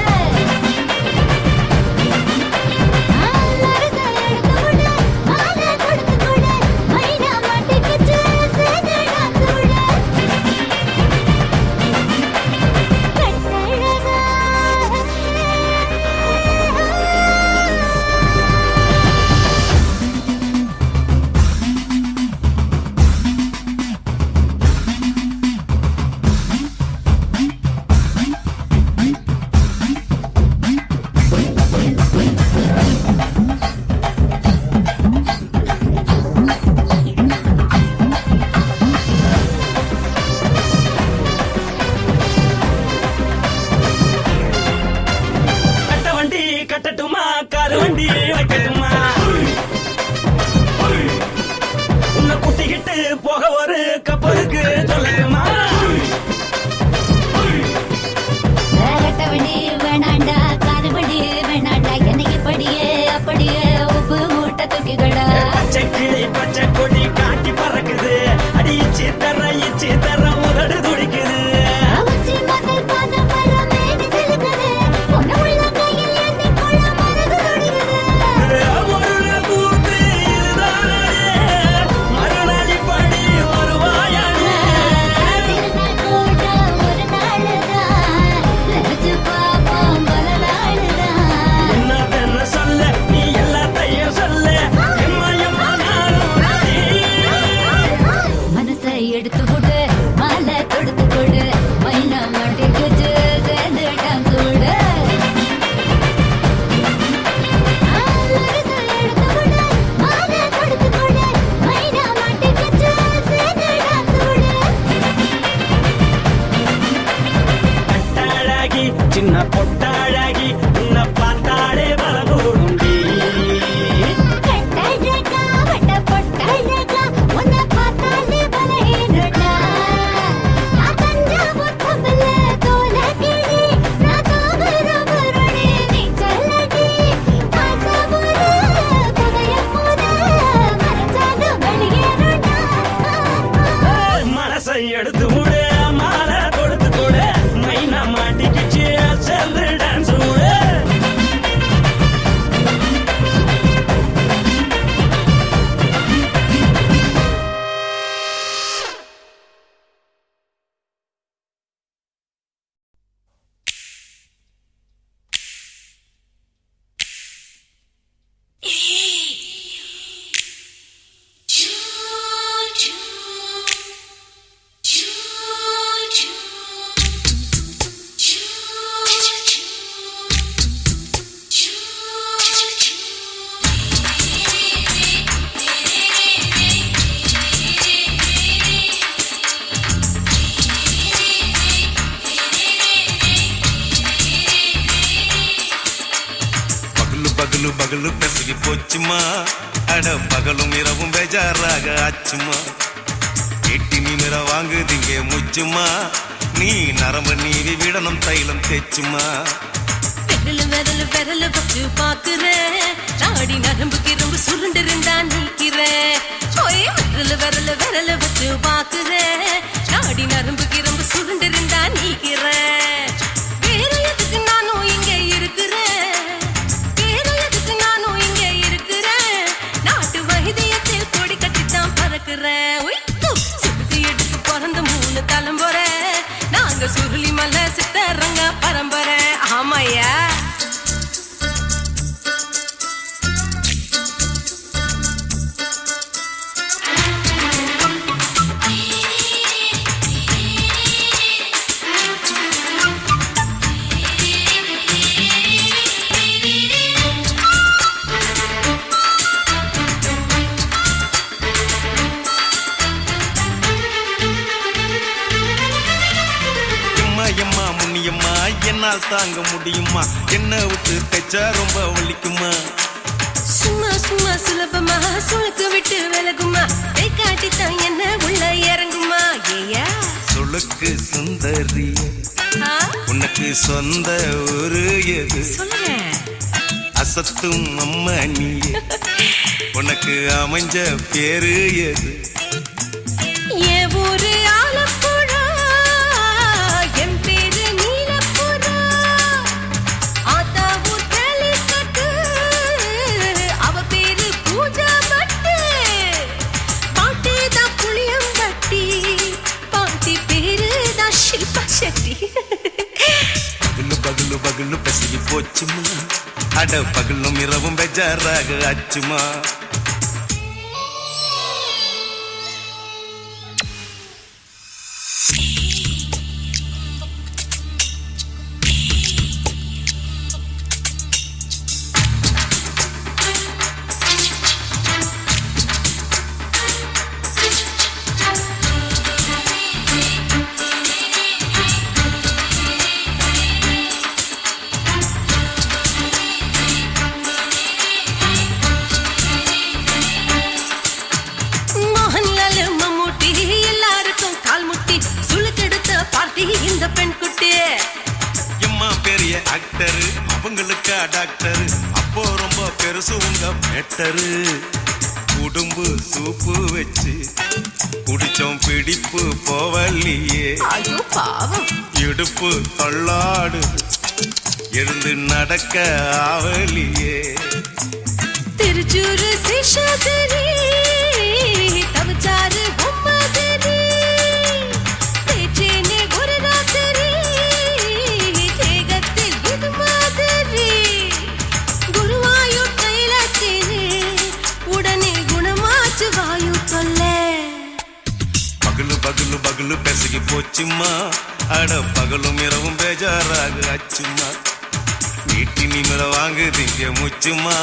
E: மனசை எடுத்து விடு மாலை தொடுத்து கொடு மைனா மாட்டிக்கிச்சு சேர்ந்து டான்ஸ் விடு
G: கட்ட வண்டி கட்டட்டுமா காரு வண்டி வைக்கட்டுமா உன்னை குட்டிக்கிட்டு போக ஒரு கப்பலுக்கு சொல்லட்டுமா
E: கட்டவண்டி வேணாண்டா காதுபடி வேணாண்டா என்னைக்கு படியே அப்படியே உப்பு மூட்டை தூக்கிக்கடா
G: பச்சை கிளி பச்சை கொடி காட்டி பறக்குது அடி இச்சி தர உதடு துடிக்குது
E: உச்சி மதல் பாதம் வர மேடி செலுக்குது பொண்ணு உள்ள கையில் ஏந்தி கொள்ள மனசு துடிக்குது
G: ஒரு நாள் கூத்து இதுதானே மறுநாள் இப்படி வருவாயானே
E: திருநாள் கூட ஒரு நாளுதான் நினைச்சு பார்ப்போம் பல நாளுதான்
G: என்ன சொல்ல நீ எல்லாத்தையும் சொல்ல எம்மா எம்மா நானும் ready.
E: மனசை எடுத்து விடு மாலை தொடுத்து கொடு மைனா மாட்டிக்கிச்சு சேர்ந்து டான்ஸ் விடு மனசை எடுத்து விடு மாலை தொடுத்து கொடு மைனா மாட்டிக்கிச்சு சேர்ந்து டான்ஸ் விடு
G: கட்டாழகி சின்ன பொட்டாழகி உன்னை பார்த்தாலே பலகூடுண்டி
E: கட்டழகா வட்ட பொட்டழகா உன்னை பார்த்தாலே பலஹீனடா நான் தஞ்சாவூர் தபில கோலகிரி நான் காவர பரணி நீ ஜல்லடி ஆசவூரு பகைய போற மரச்சாது வெளியேறடா
G: மனசை எடுத்து விடு மாலை கொடுத்து கொடு மை
F: பகலு பகலு பெசகி போச்சுமா அட பகலும் இரவும் பேஜாராக ஆச்சுமா எட்டி நிமிர வாங்குதிங்க முச்சுமா நீ நரம்பு நீவி விடணும் தைலம் தேச்சுமா
I: விரல விரல விரல வச்சு பாக்குறேன் நாடி நரம்பு கிரம்பு சுருண்டு இருந்தா நீக்கிறேன் ஓய் விரல விரல விரல வச்சு பாக்குறேன் நாடி நரம்பு கிரம்பு சுருண்டு இருந்தா நீக்கிறேன் வேற எதுக்கு நானும் இங்க இருக்கிறேன் வேற எதுக்கு நானும் இங்க இருக்கிறேன் நாட்டு வைத்தியத்தில் கொடி கட்டித்தான் பறக்கிறேன் சிறுக்கு எடுத்து பிறந்த 3 தலைமுறை நாங்க சுருளி மலை சித்தரங்க பரம்பரை ஆமாயா
F: எம்மா முன்னியம்மா என்னால் தாங்க முடியுமா என்ன விட்டு தைச்சா ரொம்ப வலிக்குமா
I: சும்மா சும்மா சுலபமா சுளுக்கு விட்டு விலகுமா கை காட்டித்தான் என்ன உள்ள இறங்குமா ஏயா
F: சுளுக்கு சுந்தரி உனக்கு சொந்த ஊரு எது
I: சொல்லுங்க
F: அசத்தும் அம்மா நீ உனக்கு அமைஞ்ச பேரு எது
I: என் ஊரு ஆலப்புழா என் பேரு நீலப்புறா ஆத்தா ஊர் கேலிக்கட்டு அவ பேரு பூஜா பட்டு பாட்டி தான் புளியம்பட்டி பாட்டி பேரு தான் ஷில்பா செட்டி
F: பகலு பகலு பகலு பெசகி போச்சுமா அட பகலும் இரவும் பெஜாராக ஆச்சுமா
I: இந்த பெண் குட்டி
F: எம்மா பெரிய ஆக்டரு அவங்களுக்கா டாக்டரு அப்போ ரொம்ப பெருசு உங்க மேட்டரு குடும்பு சூப்பு வச்சு குடிச்சோம் பிடிப்பு போவல்லையே
I: ஐயோ பாவம்
F: இடுப்பு தள்ளாடு எழுந்து நடக்க ஆவலியே
I: திருச்சூரு சிஷாதிரி தவச்சாரு பொம்மதிரி தேச்சேனே ஒரு ராத்திரி தேகத்தில் இது மாதிரி குருவாயூர் தைலத்திலே உடனே குணமாச்சு வாயு சொல்ல
F: பகலு பகலு பகலு பெசகி போச்சுமா அட பகலும் இரவும் பேஜாராக ஆச்சுமா நீட்டி நிமிர வாங்குதிங்க முச்சுமா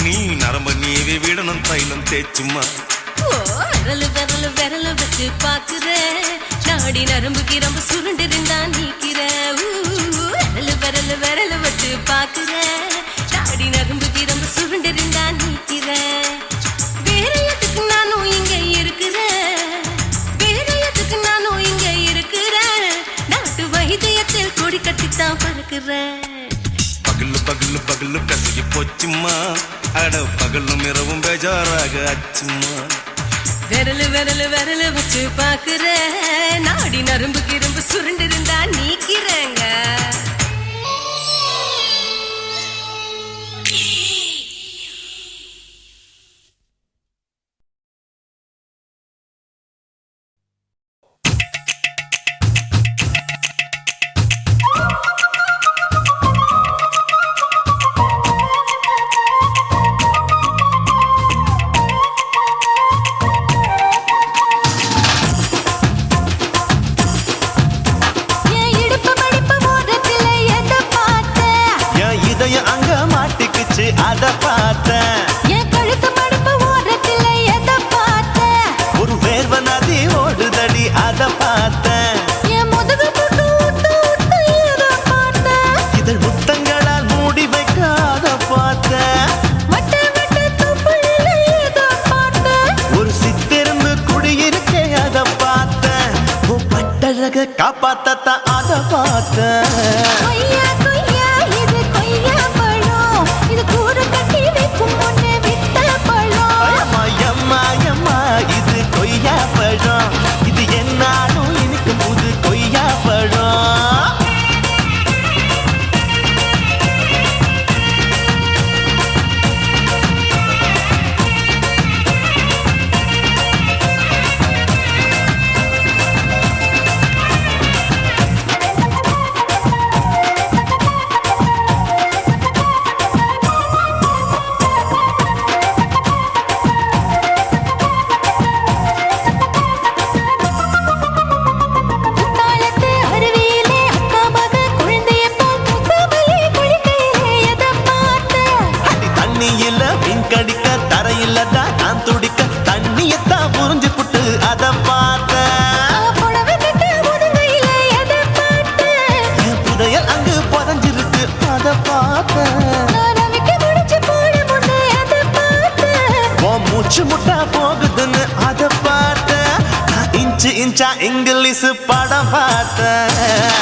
F: நீ நரம்ப நீவி விடணும் தைலம் தேச்சுமா
I: விரலு விரலு விரலு வச்சு பாக்குறேன் நாடி நரம்பு கிரம்பு சுருண்டு இருந்தா நீக்கிறேன் விரலு விரலு விரலு வச்சு பாக்குறேன் நாடி நரம்பு கிரம்பு சுருண்டு இருந்தா நீக்கிறேன் வேற எதுக்கு நானும் இங்க இருக்கிறேன் வேற எதுக்கு நானும் இங்க இருக்கிறேன் நாட்டு வைத்தியத்தில் கொடி கட்டித்தான் பறக்கிறேன்
F: பகலு பகலு பகலு பெசகி போச்சுமா அட பகலும் இரவும் பேஜாராக ஆச்சுமா
I: விரலு விரலு விரலு வச்சு பாக்குறேன் நாடி நரம்பு கிரம்பு சுருண்டு இருந்தா நீக்கிறேங்க
A: அத பார்த்தேன்
E: என் கழுத்து மடுப்பு ஓரத்துல எதை பார்த்தேன்
A: ஒரு வேர்வ நதி ஓடுதடி அத பார்த்தேன்
E: என் முதுகு புட்டு விட்டு விட்டு எதை பார்த்தேன்
A: இதழ் முத்தங்களால் மூடி வைக்க அத பார்த்தேன் காப்பாத்தத்தான் அத பார்த்தேன்.
E: கொய்யா கொய்யா இது கொய்யா பழம், இது கூர கட்டி வைக்கும் முன்னே விட்ட பழம்.
A: அம்மா எம்மா எம்மா இது கொய்யா பழம், இது என்னாலும் இனிக்கும் புது கொய்யா பழம்.
E: குத்தாலத்து அருவியிலே அக்கா மக குழந்தைய போல் முகமையே குளிக்கையிலே எதை பார்த்தேன்.
A: அடி தண்ணியில மீன் கடிக்க தரையில தான் நான் துடிக்க தண்ணியத்தான் புரிஞ்சு புட்டு அத பார்த்தேன்.
E: புடவை கட்டு முதுகையிலே எதை பார்த்தேன்.
A: என் புதையல் அங்கு புதஞ்சிருக்கு அத பார்த்தேன்.
E: நான் அவிக்க முடிச்சு போட முன்னே எதை பார்த்தேன்.
A: உன் மூச்சு முட்டா போகுதுன்னு அத பார்த்தேன். நான் இன்ச்சு இன்ச்சா இங்கிலீஷ் படம் பார்த்தேன்.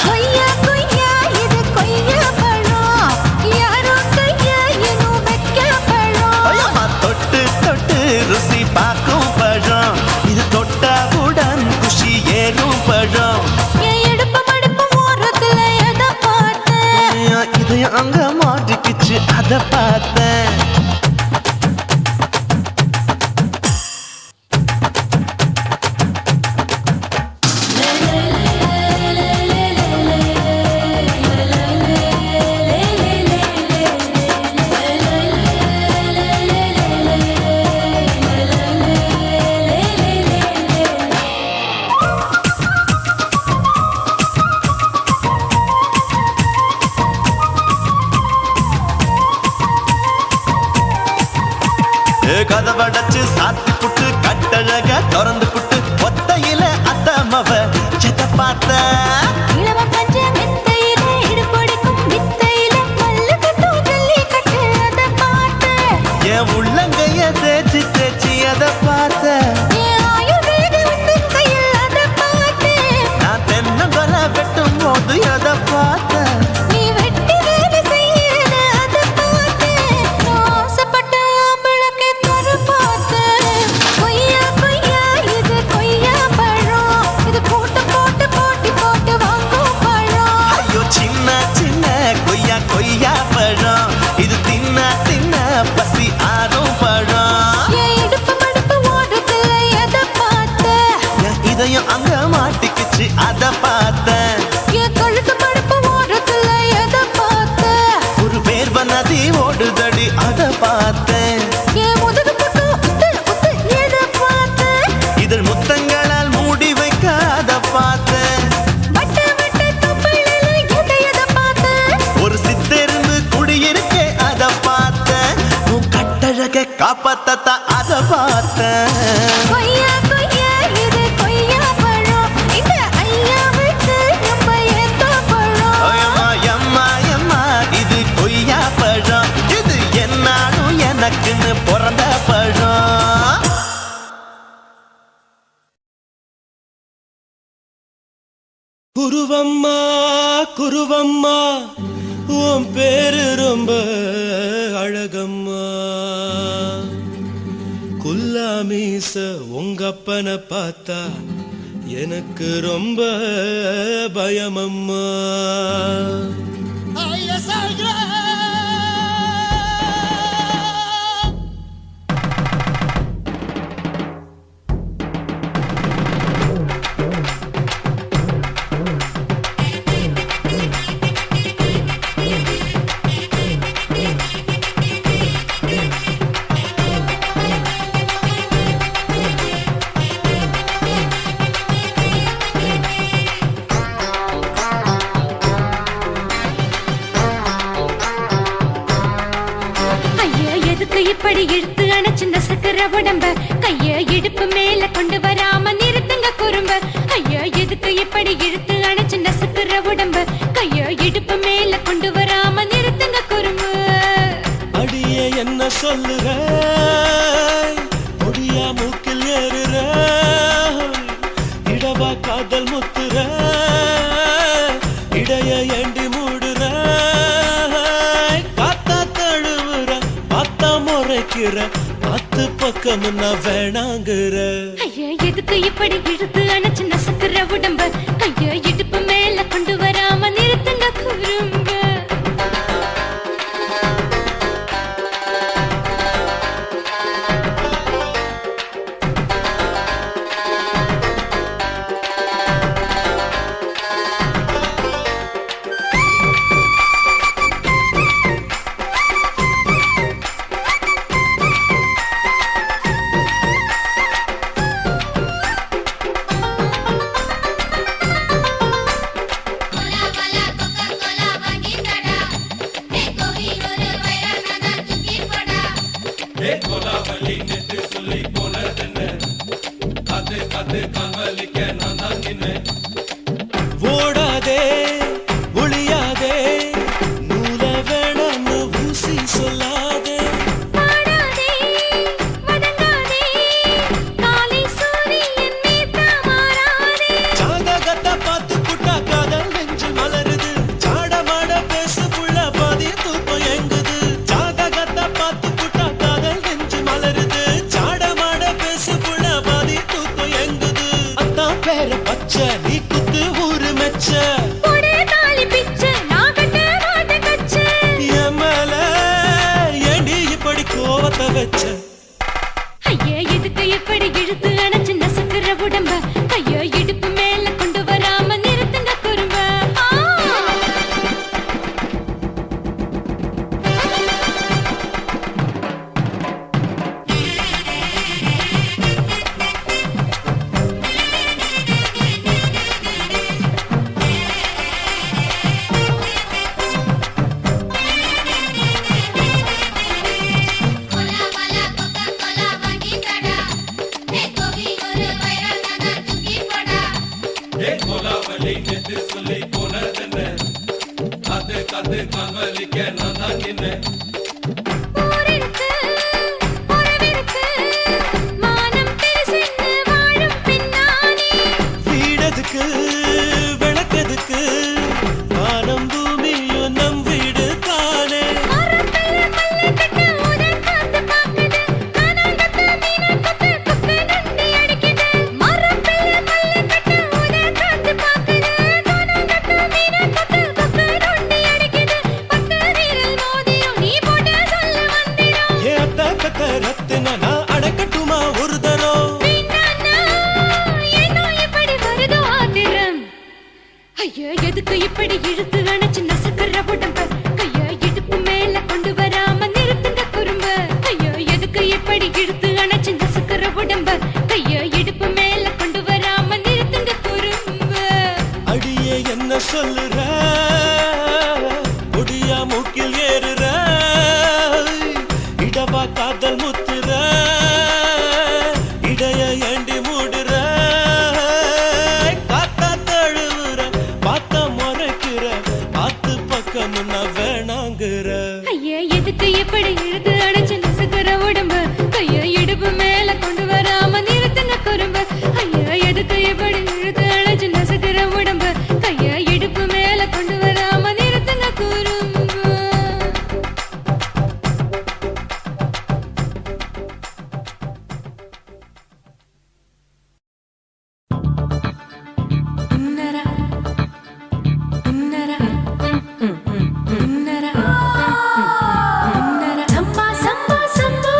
E: கொய்யா கொய்யா இது கொய்யா பழம், யாரோ கையா இன்னும் வைக்க பழம்.
A: ஐயம்மா தொட்டு தொட்டு ருசி பார்க்கும் பழம், இது தொட்டவுடன் குஷி ஏறும் பழம்.
E: என் இடுப்பு மடுப்பு ஓரத்துல எதை பார்த்தேன்.
A: என் இதயம் அங்க மாட்டிக்கிச்சு அத பார்த்தேன். கதவடைச்சு சாத்தி புட்டு கட்டழக திறந்து புட்டு ஒத்தையில அத்தமவ எத பார்த்த.
E: இளவ பஞ்ச மெத்தையிலே இடுப்பொடிக்கும் வித்தையிலே மல்லு கட்டும் ஜல்லி கட்டு அதை பார்த்தேன்.
A: என் உள்ளங்கைய தேய்ச்சி தேய்ச்சி எத பார்த்த.
E: என் ஆயுர்வேத உந்தன் கையில் அதை பார்த்தேன்.
A: நான் தென்னங்கொலை வெட்டும் போது எத பார்த்த.
E: நீ வெட்டி வேலை செய்யறது அதை பார்த்தேன். நான் ஆசைப்பட்ட ஆம்பளுக்கு தர பார்த்தேன். கொய்யா கொய்யா இது கொய்யா பழம், இது போட்டு போட்டு போட்டி போட்டு வாங்கும் பழம்.
A: ஐயோ சின்ன சின்ன கொய்யா கொய்யா பழம், இது தின்ன தின்ன பசி ஆறும் பழம்.
E: என் இடுப்பு மடுப்பு ஓடுதுல எதை பார்த்தேன்.
A: என் இதயம் அங்க மாட்டிக்கிச்சு அத பார்த்தேன்.
E: என் கழுத்து மடுப்பு ஓடுதுல எதை பார்த்தேன்.
A: ஒரு வேர்வ நதி ஓடுதடி அத பார்த்தேன்.
E: என் முதுகு புட்டு உத்து உத்து எதை பார்த்தேன்.
A: இதழ் முத்தங்களால் மூடி வைக்க அத பார்த்தேன்.
E: வட்ட வட்ட தொப்பையில எதை பார்த்தேன்.
A: ஒரு சித்தெருந்து குடியிருக்கே அத பார்த்தேன். உன் கட்டழக காப்பாத்தத்தான் அத பார்த்தேன்.
E: கொய்யா கொய்யா இது கொய்யா பழம், இந்த ஐயாவுக்கு நம்ம ஏத்த பழம்.
A: ஐயம்மா எம்மா எம்மா இது கொய்யா பழம், இது என்னாலும் எனக்குன்னு பிறந்த பழம்.
G: குருவம்மா குருவம்மா உன் பேரு ரொம்ப அழகம்மா. குல்லாமீச உங்க அப்பனை பார்த்தா எனக்கு ரொம்ப பயமம்மா.
I: இப்படி இழுத்து அணைச்சிருந்த சக்கர உடம்ப கைய இடுப்பு மேல கொண்டு வராம நிறுத்துங்க குறும்ப. ஐயா எதுக்கு இப்படி இழுத்து அணைச்சிருந்த சக்கர உடம்ப கைய இடுப்பு மேல கொண்டு வராம நிறுத்துங்க குறும்பு.
G: அடியே என்ன சொல்லுற முடியா மூக்கில் ஏறுற இடவா காதல் முத்துற முறைக்கிற ஆத்து பக்கம் நான் வேணாங்கிற
I: ஐயா எதுக்கு இப்படி இழுத்து அணைச்சு நசுக்குற உடம்ப கைய இடுப்பு மேல கொண்டு வராம நிறுத்துங்க குறும்ப
G: ஓடாதே ஒளியாதே நூல வேணான்னு ஊசி சொல்லாதே
I: பாடாதே வதங்காதே காலை சூரியன் மீத மாறாதே
G: ஜாதகத்தை பார்த்து புட்டா காதல் நெஞ்சு மலருது சாடமாட பேசு புள்ள பாதி தூக்கம் எங்குது ஜாதகத்தை பார்த்து புட்டா காதல் நெஞ்சு மலருது சாடமாட பேசு புள்ள பாதி தூக்கம் எங்குது அத்தான் பேர பச்சை நீ குத்து ஊரு மெச்ச
I: போடே தாலி பிச்சை நான் கட்ட மாட்டேன் கச்சை
G: என் மேல ஏண்டி இப்படி கோவத்தை வச்ச
I: ஐயா எதுக்கு இப்படி இழுத்து அணைச்சு நசுக்குற உடம்ப கைய இடுப்பு மேல கொண்டு வராம நிறுத்துங்க குறும்ப ஊரிருக்கு உறவிருக்கு மானம் பெருசென்னு வாழும் பின்னானே
G: வீடதுக்கு விளக்கதுக்கு வானம் பூமியும் நம் வீடு தானே
I: மரத்துல மல்லி கட்டு உதன் காத்து பாக்குது கானாங்கத்து மீனாங்கத்து குக்கு நண்டி அடிக்குது மரத்துல மல்லி கட்டு உதன் காத்து பாக்குது கானாங்கத்து மீனாங்கத்து குக்கு நண்டி அடிக்குது பத்து வீரல் மோதியும் நீ போட்ட சொல்ல வந்திடும்
G: ஏ அத்த கத்த ரத்தின நான் அடக்கட்டுமா ஒரு தரம்
I: வீணானா ஏனோ இப்படி வருதோ ஆத்திரம் ஐயா எதுக்கு இப்படி இழுத்து அணைச்சு நசுக்குற உடம்ப கைய இடுப்பு மேல கொண்டு வராம நிறுத்துங்க குறும்ப ஐயா எதுக்கு இப்படி இழுத்து அணைச்சு நசுக்குற உடம்ப கைய இடுப்பு மேல கொண்டு வராம நிறுத்துங்க குறும்ப
G: அடியே என்ன சொல்லுற ஒடியா மூக்கில் ஏறுற இடவா காதல் முத்துற இடைய ஏண்டி மூடுற காத்தா தழுவுற பார்த்த முறைக்கிற ஆத்து பக்கம் நான் வேணாங்கிற
I: ஐயா எதுக்கு இப்படி இழுத்து அணைச்சு நசுக்குற உடம்ப கைய இடுப்பு மேல கொண்டு வராம நிறுத்துங்க குறும்ப ஐயா எதுக்கு இப்படி இழுத்து அணைச்சு நசுக்குற உடம்ப கைய இடுப்பு மேல கொண்டு வராம நிறுத்துங்க குறும்ப சம்பா சம்பா சம்போ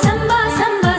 I: சம்பா சம்பா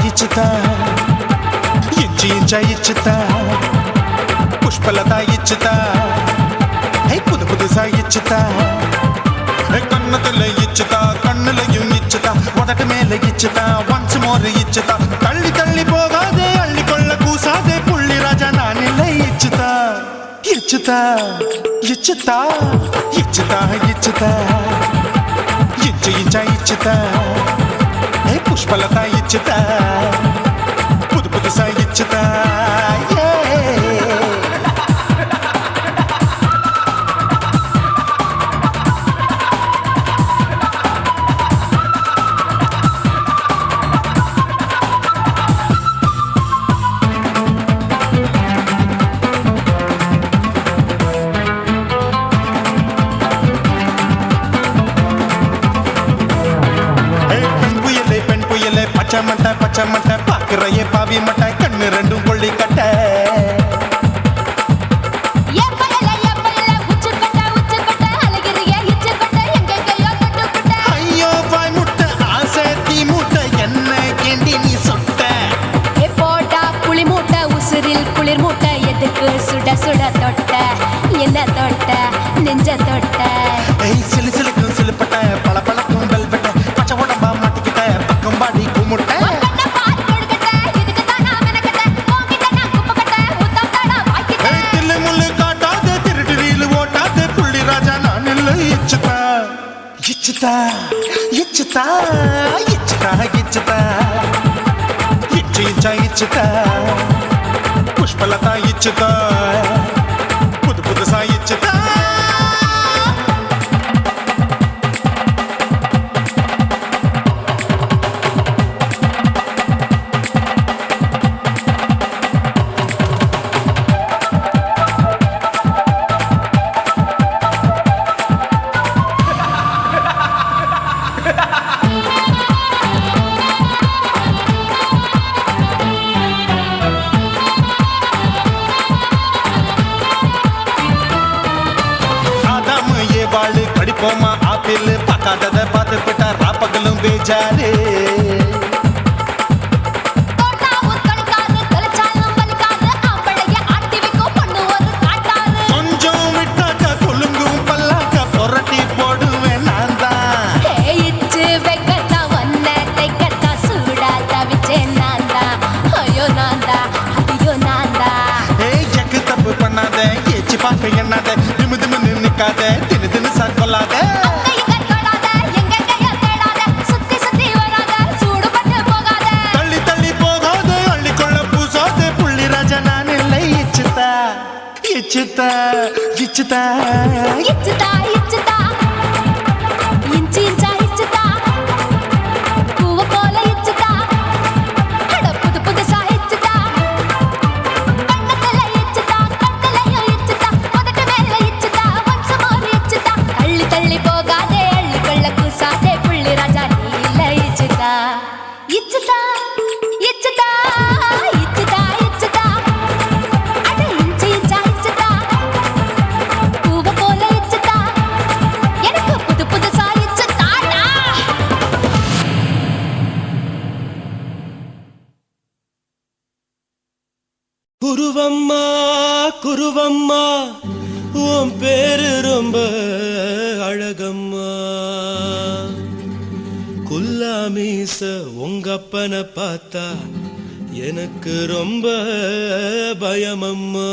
F: ఇచ్చుతా ఇంచ ఇచ్చుతా పుష్పలత ఇచ్చుతా புது புதுசா இச்சுதா கண்ணத்துல இச்சுதா கண்ணுலையும் இச்சுதா உதட்டு மேல இச்சுதா ஒன்ஸ் மோர் இச்சுதா தள்ளி தள்ளி போகாதே அள்ளி கொள்ள கூசாதே புள்ளி ராஜா நான் இல்லை இச்சுதா இச்சுதா இச்சுதா இச்சுதா இச்சுதா இஞ்சா இச்சுதா புஷ்பலதா இச்சுதா புது புதுசா இச்சுதா பச்சை மட்டை பாக்குறையே பாவி மட்டை கண்ணு ரெண்டும் கொள்ளி கட்ட ஐயோ பாய் முட்டை ஆசை தீ மூட்டை என்ன கேண்டி நீ சொட்ட
I: போட்டா புளி மூட்டை உசுரில் குளிர் மூட்டை எதுக்கு சுட சுட தொட்ட என்ன தொட்ட நெஞ்ச தொட்ட
F: சிலு சிலுக்கும் சிலுப்பட்ட பல பழக்கும் வெல்வெட்ட பச்சை உடம்பா மாட்டிக்கிட்ட பக்கம் பாடி குமுட்ட இச்சுதா இச்சுதா இச்சுதா இச்சுதா இச்சு இச்சா இச்சுதா புஷ்பலதா இச்சுதா புது புதுசா இச்சுதா போமா ஆப்பிள் பார்க்காதத பார்த்து விட்டா ராப்பகலும் பேஜாரு
E: தோட்டாவும் தொலைக்காது தொலைச்சாலும் வலிக்காது ஆம்பளைய ஆட்டி வைக்கும் பொண்ணு ஒரு காட்டாரு
F: கொஞ்சம் விட்டாக்க கொலுங்கும் பல்லாக்க புரட்டி போடுவேன் நான் தான்
E: இச்சு வெக்கத்தா ஒன்ன தைக்கத்தா சூடா தவிச்சேன் நான் தான் ஐயோ நான் தான் ஐயோ நான் தான்
F: ஏய் ஜக்கு தப்பு பண்ணாத ஏச்சி பார்க்க எண்ணாத திமு திமுன்னு நிக்காத தினு தினு சாக்கொள்ளாத
E: கையை தொடாத எங்க கைய தேடாத சுத்தி சுத்தி வராத சூடுபட்டு போகாத
F: தள்ளி தள்ளி போகாது அள்ளிக்கொள்ள பூசாது புள்ளி ராஜா நான் இல்லை இச்சுதா இச்சுதா இச்சுதா
E: இச்சுதா இச்சுதா இன்ச்சி இன்ச்சா இச்சுதா பூவ போல இச்சுதா அட புது புதுசா இச்சுதா கண்ணத்துல இச்சுதா கண்ணுலயும் இச்சுதா உதட்டு மேல இச்சுதா வம்சம் ஒரு இச்சுதா தள்ளி தள்ளி போகாதே அள்ளிக்கொள்ள கூசாதே புள்ளி ராஜா நீ இல்ல இச்சுதா இச்சுதா இச்சுதா இச்சுதா இச்சுதா அட இன்ச்சி இன்ச்சா இச்சுதா பூவ போல இச்சுதா எனக்கு புது புதுசா இச்சுதாடா
G: குருவம்மா குருவம்மா உன் பேரு ரொம்ப அழகம்மா குல்லாமீச உங்க அப்பனை பார்த்தா எனக்கு ரொம்ப பயமம்மா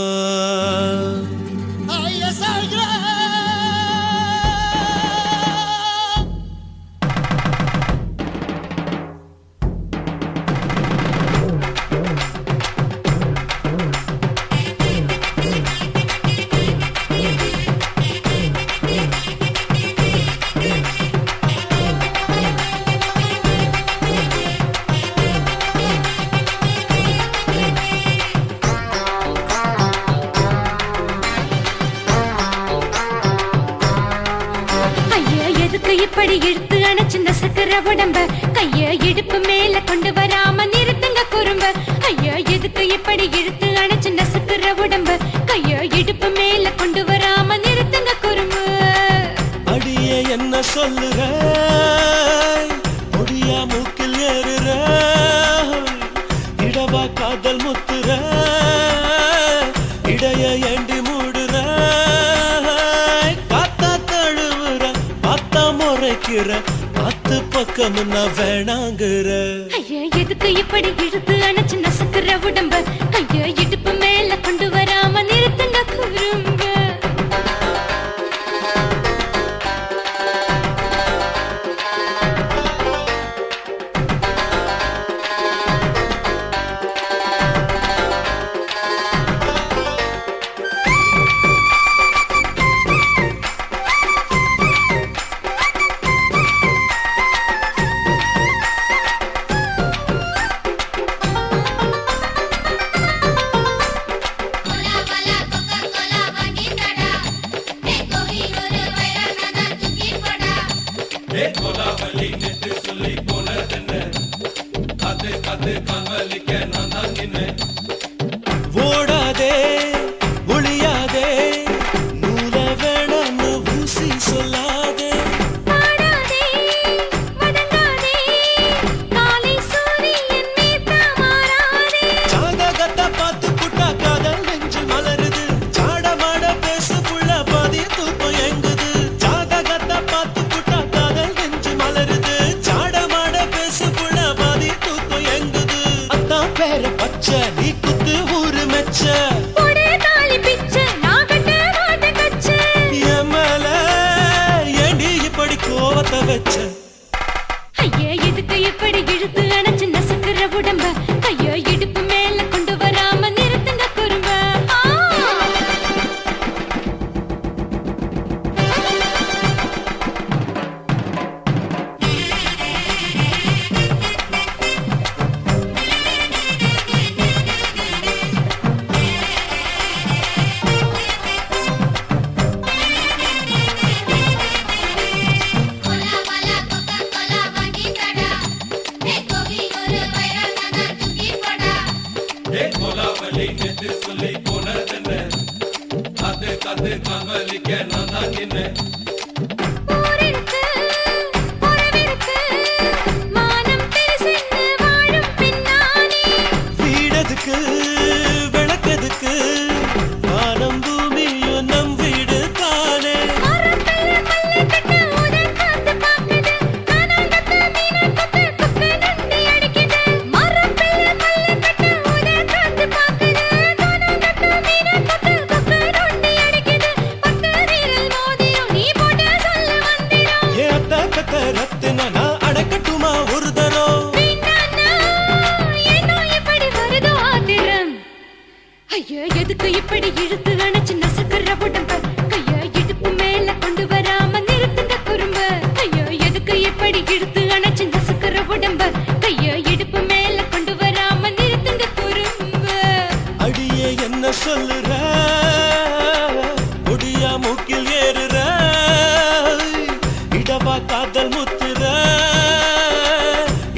I: ஐயா எதுக்கு இப்படி இழுத்து அணைச்சிருந்த சக்கர உடம்ப கைய இடுப்பு மேல கொண்டு வராம நிறுத்துங்க குறும்ப ஐயா எதுக்கு இப்படி இழுத்து அணைச்சிருந்த சக்கர உடம்ப கைய இடுப்பு மேல கொண்டு வராம நிறுத்துங்க குறும்ப
G: அடியே என்ன சொல்லுற முடியா மூக்கில் ஏறுற இடவா காதல் முத்துற இடைய ஏண்டி மூடுற காத்தா தழுவுற பார்த்தா முறைக்கிற பத்து பக்கம் நான் வேணாங்குற
I: ஐயா எதுக்கு இப்படி இழுத்து அணைச்சிருந்த சக்கர உடம்ப கைய இடுப்பு மேல கொண்டு வராம நிறுத்துங்க குறும்ப
G: ஓடாதே ஒளியாதே நூல வேணான்னு ஊசி சொல்லாதே
I: பாடாதே வதங்காதே காலை சூரியன் மீத மாறாதே
G: ஜாதகத்தை பார்த்து புட்டா காதல் நெஞ்சு மலருது சாடமாட பேசு புள்ள பாதி தூக்கம் எங்குது ஜாதகத்தை பார்த்து புட்டா காதல் நெஞ்சு மலருது சாடமாட பேசு புள்ள பாதி தூக்கம் எங்குது அத்தான் பேர பச்சை நீ குத்து ஊரு மெச்ச
I: ஒரே தாலி பிச்சை நான் கட்ட மாட்டேன் கச்சை
G: என் மேல ஏண்டி இப்படி கோவத்தை வச்ச
I: ஐயா எதுக்கு இப்படி இழுத்து அணைச்சு நசுக்கிற உடம்ப கையோ இடுப்பு மேல கொண்டு வராம நிறுத்துங்க குறும்ப
G: காதல் முத்துற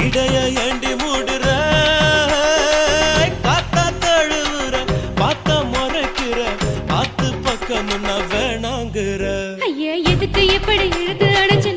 G: இடைய ஏண்டி மூடுற காத்தா தழுவுற பார்த்த முறைக்கிற ஆத்து பக்கம் வேணாங்குற
I: ஐயா எதுக்கு எப்படி இழுத்து அடைச்சு